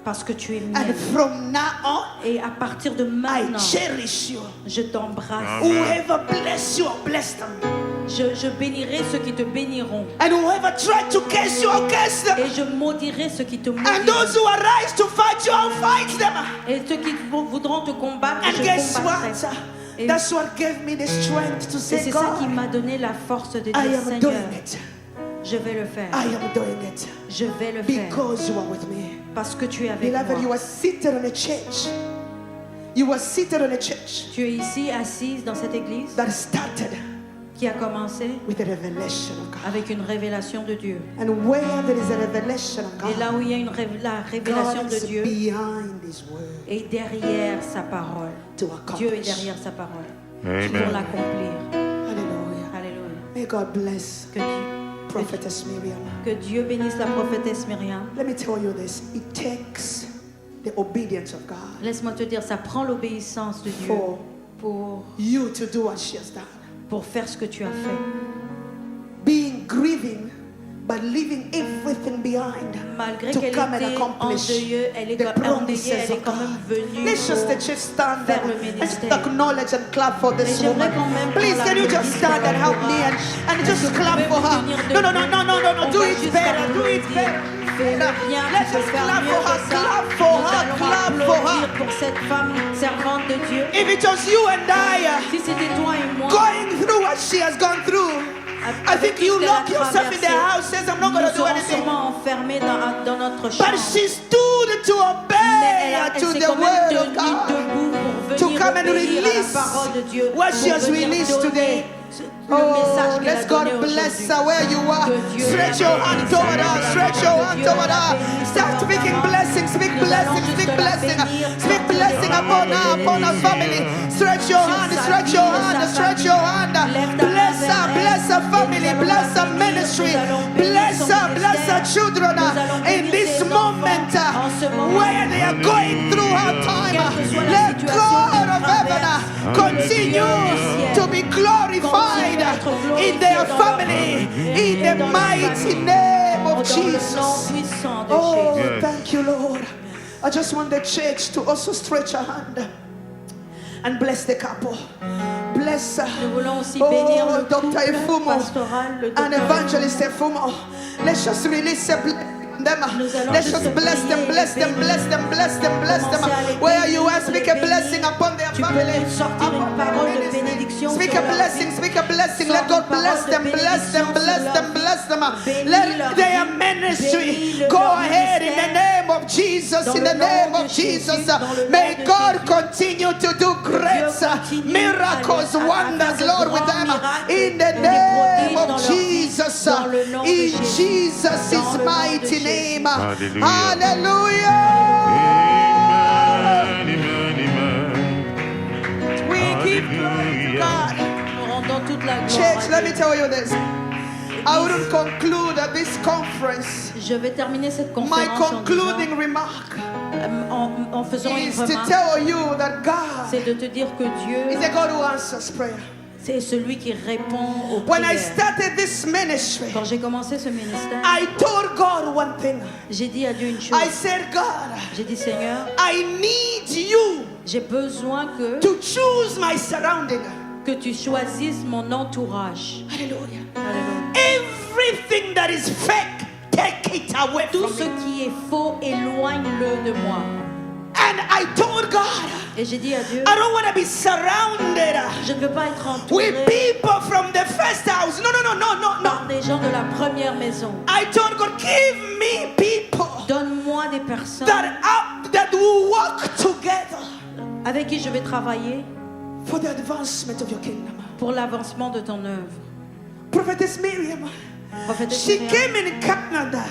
parce que tu es
And
mienne.
from now on,
Et à partir de
I
maintenant,
cherish you.
je t'embrasse.
Whoever bless you, I'll bless them.
Je bénirai ceux qui te béniront.
And whoever tried to curse you, I'll curse them.
Et je maudirai ceux qui te
And
maudiront.
those who arise to fight you, I'll fight them.
Et ceux qui voudront te combattre,
And
je
guess
combattrai.
what?
Et
That's what gave me the strength to
et
say,
c'est ça qui
God,
m'a donné la force de
I
dire,
am
Seigneur,
doing it.
je vais le faire.
I am doing it.
Je vais le faire.
Because you are with me.
Parce que tu es avec
Beloved, you
moi.
are seated on a church. You are seated on a church
Tu es ici, assise dans cette église
that started
qui a commencé
with a revelation of God.
avec une révélation de Dieu.
And where there is a revelation of
Et
God,
là où il y a la révélation
God
de
is
Dieu,
behind His word
et derrière sa parole.
to
Dieu est
accomplish.
derrière sa parole pour
Amen.
l'accomplir.
Hallelujah.
Alléluia.
May God bless
Que Dieu,
Prophetess Miriam.
que Dieu bénisse la prophétesse Myriam.
Let me tell you this. It takes the obedience of God
Laisse-moi te dire, ça prend l'obéissance de Dieu pour
you to do what she has done.
faire ce que tu as fait.
Being grieving, but leaving everything behind
Malgré
to
qu'elle
come and
était
accomplish
endeuillée, elle
the
est
promises
elle est
of
quand même
God.
venue
Let's just
pour
the church stand
faire
there
le
and
ministère.
acknowledge and clap for this
Mais j'aimerais
woman.
quand même
Please,
qu'on
can you just
l'applaudisse
stand
pour
and help me and
l'encourage.
just
Est-ce que
clap
vous
for
pouvez
her?
vous tenir
No, no,
debout?
no, no, no, no, no.
On
Do
va
it
juste
better. Do it
applaudir.
better.
Fais-le bien,
Let's
tu peux
just
faire
clap
mieux
for her,
que ça.
clap for
Nous
her,
allons
clap for
applaudir
her.
pour cette femme servante de Dieu.
If it was you and I
Si c'était toi et moi,
going through what she has gone through, I
avec
think
tout
you
ce qu'elle a
lock yourself in the
traversé,
house, says, I'm not
nous
going to do
serons
anything.
sûrement enfermés dans notre
But
chambre.
she stood to
Mais
obey
elle
to
s'est
the
quand même
word
tenue
of God.
debout pour
To
venir
come and
obéir à la
release
parole de Dieu.
what she
pour
has
venir
released
donner
today.
le message
Oh,
qu'elle a
let's God
donné
bless
aujourd'hui.
her where you are.
Que Dieu
Stretch
la
your hand
bénisse
toward her.
abondamment.
Stretch your
Que
hand
Dieu
toward
la
her.
bénisse
Start speaking
abondamment.
blessing. Speak
Nous
blessing.
allons
Speak
juste la
blessing.
bénir.
Speak blessing upon her, upon her family. Stretch your hand. Stretch your hand. Stretch your hand. Bless her. Bless her family. Bless her ministry. Bless her. Bless her children in this moment where they are going through her time. Let God of heaven continue to be glorified in their family, in the mighty name of of
dans le nom
Jesus.
puissant de
Oh,
Jésus.
Yes.
thank you, Lord. I just want the church to also stretch a hand and bless the couple. Bless
Nous voulons aussi bénir le
Dr.
couple
Efumo
pastoral, le
and
docteur
Evangelist Efumo. Let's just release a blessing on them.
Nous allons
Let's
juste
just bless them,
prier,
bless them,
bénir.
bless them, bless them, bless them.
Commencez à les
Where
bénir,
you are, speak a
les
blessing
bénir.
upon their
Tu peux
family.
sortir une
upon
parole
their
de
ministry.
bénédiction
Speak
sur
a
leur
blessing,
vie.
speak a blessing.
Sors
Let God
une parole
bless
de
them, bless them,
bénédiction
bless
sur
them,
leur
bless them.
Bénis
Let
leur
their
vie.
ministry
Bénis
go
leur
ahead in the
ministère.
name of Jesus,
Dans
in
le
the
nom
name
de
of Jesus.
Jésus, dans le nom
May
de
God
Jésus.
continue to do great
continue
miracles,
à
wonders,
faire de
Lord, with
grands
them.
miracles
In the
et des
name
prodiges dans
of
leur vie,
Jesus.
dans le nom de
In
Jésus.
Jesus'
Dans le nom de
mighty
Jésus.
name.
Hallelujah.
Hallelujah.
Amen, amen,
We give glory to
Hallelujah.
God.
Nous rendons toute la gloire
Church,
à
let me
Dieu.
tell you this. I wouldn't conclude this conference.
Je vais terminer cette
My
conférence en,
concluding
disant,
remark
en faisant une
is to
remarque.
tell you that God
C'est de te dire que Dieu,
is a God who answers prayer.
c'est celui qui répond aux
When I
prières.
started this ministry,
Quand j'ai commencé ce ministère,
I told God one thing.
j'ai dit à Dieu une chose.
I said, God,
J'ai dit, Seigneur,
I need you
j'ai besoin
to choose my surrounding.
que tu choisisses mon entourage.
Hallelujah.
Alléluia.
Everything that is fake, take it away
Tout
from
ce
me.
qui est faux, éloigne-le de moi.
And I told God,
Et j'ai dit à Dieu,
I don't want to be surrounded
je ne veux pas être entouré
with people from the first house. No, no, no, no, no,
par
no.
des gens de la première maison.
I told God, give me people
Donne-moi des personnes
that will work together
avec qui je vais travailler
for the advancement of your kingdom.
pour l'avancement de ton œuvre.
Prophetess Miriam,
Prophétesse
she
Myriam,
came in Canada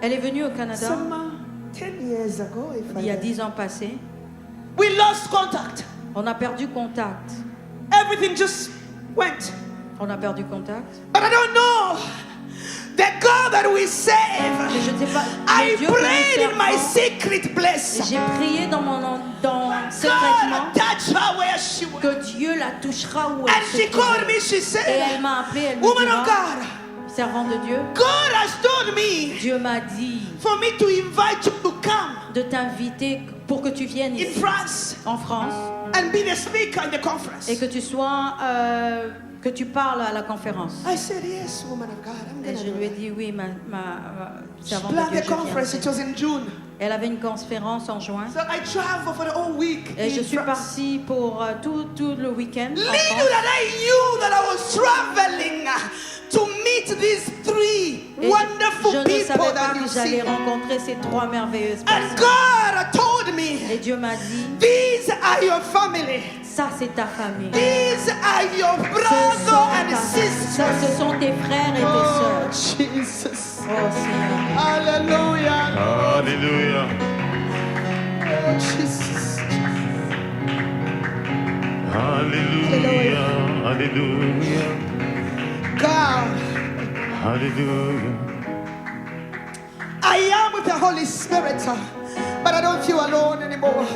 elle est venue au Canada
some 10 years ago. If
il y a
I
10 ans passés.
we lost contact.
On a perdu contact.
Everything just went.
On a perdu contact.
But I don't know the God that we
Mais
save.
je ne sais pas.
I
Le Dieu que nous
prayed in my
servons,
secret place.
j'ai prié dans secrètement
God touch her where she was.
que Dieu la touchera où elle
And
se
she called
trouve.
me, she
Et
said,
elle m'a appelé, elle me
Woman of
dira,
God,
servant de Dieu,
God has told me
Dieu m'a dit
for me to invite you to come
de t'inviter pour que tu viennes
in
ici,
France
en France,
and be the speaker in the conference.
et que tu sois, que tu parles à la conférence.
I said, yes, woman of God, I'm
Et
gonna
je
do
lui ai
it.
dit, oui, ma
She
servante de
planned
Dieu,
the
je
conference. It
viendrai.
was in June.
Elle avait une conférence en juin.
So I traveled for the whole week.
Et je
in
suis
France.
partie pour tout le week-end en
Little
France.
that I knew that I was traveling to meet these three
Et
wonderful
je ne
people
savais pas
that you
que j'allais
see.
rencontrer ces 3 merveilleuses
And
personnes.
God told me,
Et Dieu m'a dit,
these are your family.
ça c'est ta famille.
These are your
Ce
brothers
sont,
and sisters.
ce sont tes frères et tes
Oh,
sœurs.
Jesus.
Oh Seigneur.
Hallelujah.
Hallelujah.
Oh, Jesus.
Hallelujah. Hallelujah.
God,
Hallelujah.
I am with the Holy Spirit, but I don't feel alone anymore.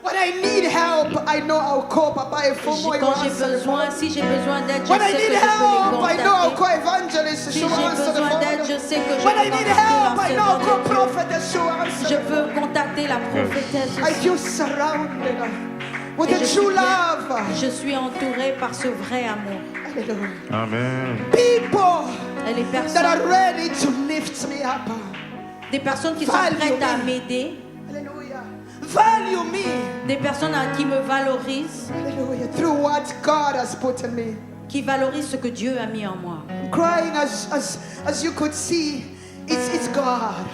When I need help, I know I'll call Papa Efumo. He will
Quand j'ai
answer the
besoin,
phone.
si j'ai besoin d'aide, je
When I
sais que
need
je peux
help, I
les
know I'll
contacter.
call Evangelist.
Si
She will
j'ai
answer the
besoin d'aide, je
phone.
sais que je
When I
peux
need
contacter
help,
la
I know I'll call
servante de Dieu.
Prophetess. She will answer
Je
the
peux contacter la prophétesse
I
aussi.
feel surrounded with
Et
a
je suis
true
bien-
love.
Je suis entourée par ce vrai amour.
Hallelujah.
Amen.
People
Et les
that are
personnes,
ready to lift me up.
des personnes qui sont
Value
prêtes à
me.
m'aider,
Hallelujah. Value me.
des personnes qui me valorisent,
Hallelujah. Through what God has put in me.
qui valorisent ce que Dieu a mis en moi.
I'm crying as you could see. It's God.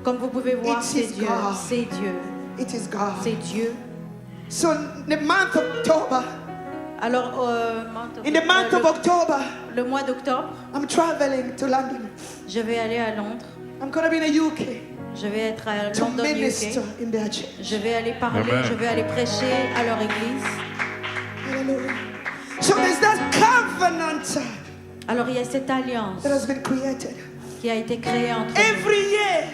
Comme vous pouvez voir,
It
c'est
is
Dieu,
God.
c'est Dieu,
It is God.
c'est Dieu.
So in the month of October,
Alors, le mois d'octobre,
I'm traveling to London.
je vais aller à Londres.
I'm gonna be in the UK
Je vais être à
to
London,
minister
UK.
in their church.
Je vais aller parler,
Amen.
je vais aller prêcher à leur église.
Hallelujah. So there's that covenant
Alors, il y a cette alliance
that has been created.
qui a été créée entre nous.
Every year,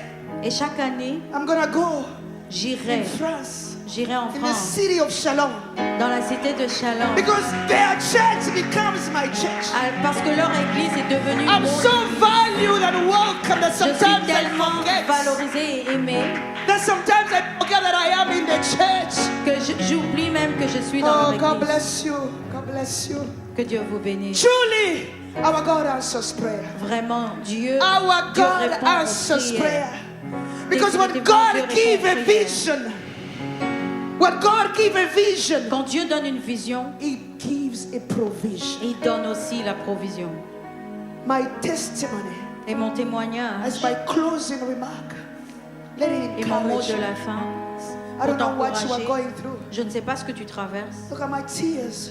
Et chaque année,
I'm gonna go in
j'irai
France
J'irai en
in the
France,
city of Shalom.
dans la cité de Shalom.
Because their church becomes my church.
Parce que leur église est devenue
I'm
mon
so valued and welcome that
Je suis
sometimes I
tellement
forget.
valorisée et aimée
That sometimes I forget that I am in the church.
que j'oublie même que je suis dans
Oh,
leur
God
église.
bless you. God bless you.
Que Dieu vous bénisse.
Truly, our God answers prayer.
Vraiment, Dieu,
Our
Dieu
God
répond aux
answers
prières.
prayer. Because when
Définitivement,
God
Dieu
gives a
répond aux prières.
vision, when God gives a vision,
Quand Dieu donne une vision,
He gives a provision.
il donne aussi la provision.
My testimony
Et mon témoignage
as my closing remark. Let it
et mon mot
encourage
de
you.
la fin
I
pour
don't know what you are
t'encourager.
going through.
Je ne sais pas ce que tu traverses.
Look at my tears.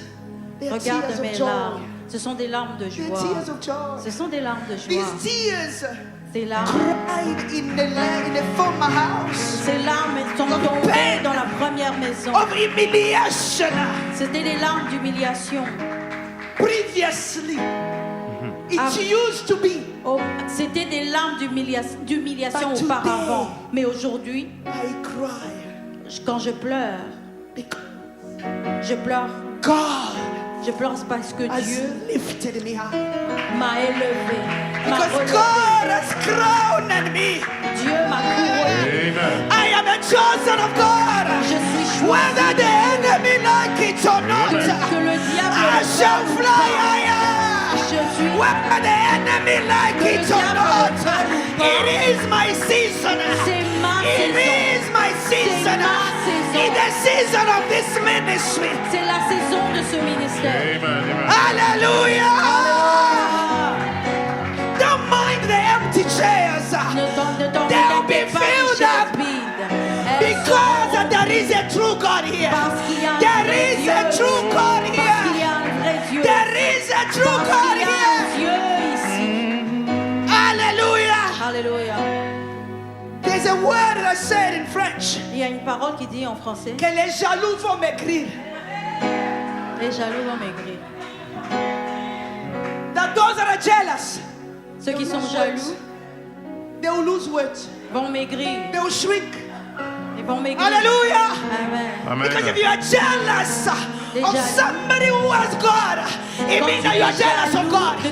They are
Regarde
tears of
mes
joy.
larmes. Ce sont des larmes de
They
joie.
are tears of joy.
Ce sont des larmes de joie.
These tears
Ces larmes,
cried in the former house
ces larmes sont tombées dans la première maison.
of humiliation.
C'était des larmes d'humiliation.
Previously, it
Ah.
used to be.
Oh, c'était des larmes d'humiliation
But
auparavant.
today-
Mais aujourd'hui,
I cry
quand je pleure,
because God
je pleure parce que
has
Dieu
lifted me high.
m'a élevé, m'a
Because
relevé.
God has crowned me.
Dieu m'a couronné.
Amen.
I am a chosen of God.
Je suis choisi.
Whether the enemy like it or not,
Que le diable
I
le
shall
veuille ou
fly
pas.
higher.
Je suis
Whether the enemy like
Que le
it or
diable
not,
le veuille ou pas.
it is my season.
C'est ma
It
saison.
is my season.
ma saison.
In the season of this ministry.
C'est la saison de ce ministère.
Amen. Amen.
Hallelujah. Don't mind the empty chairs.
Ne t'en
They'll be
regardez pas les
filled
chaises
up.
vides. Elles
Because
seront-
there is a true God here.
Parce qu'il y a un
There
vrai
is a
Dieu.
true God
Parce qu'il y
here.
a un vrai Dieu.
There is a true
Parce
God
qu'il y a
here.
un Dieu ici.
Hallelujah.
Alléluia.
There's a word that I said in French.
Il y a une parole qui dit en français,
Que les jaloux vont m'écrire.
les jaloux vont maigrir.
That those that are jealous,
Ceux qui sont jaloux
they will lose weight.
vont maigrir.
They will shrink.
Ils vont maigrir.
Hallelujah.
Amen.
Because if
Amen.
you are jealous of
jaloux.
somebody who has God, it
Quand
means
tu
that you are
es
jealous of
jaloux
God.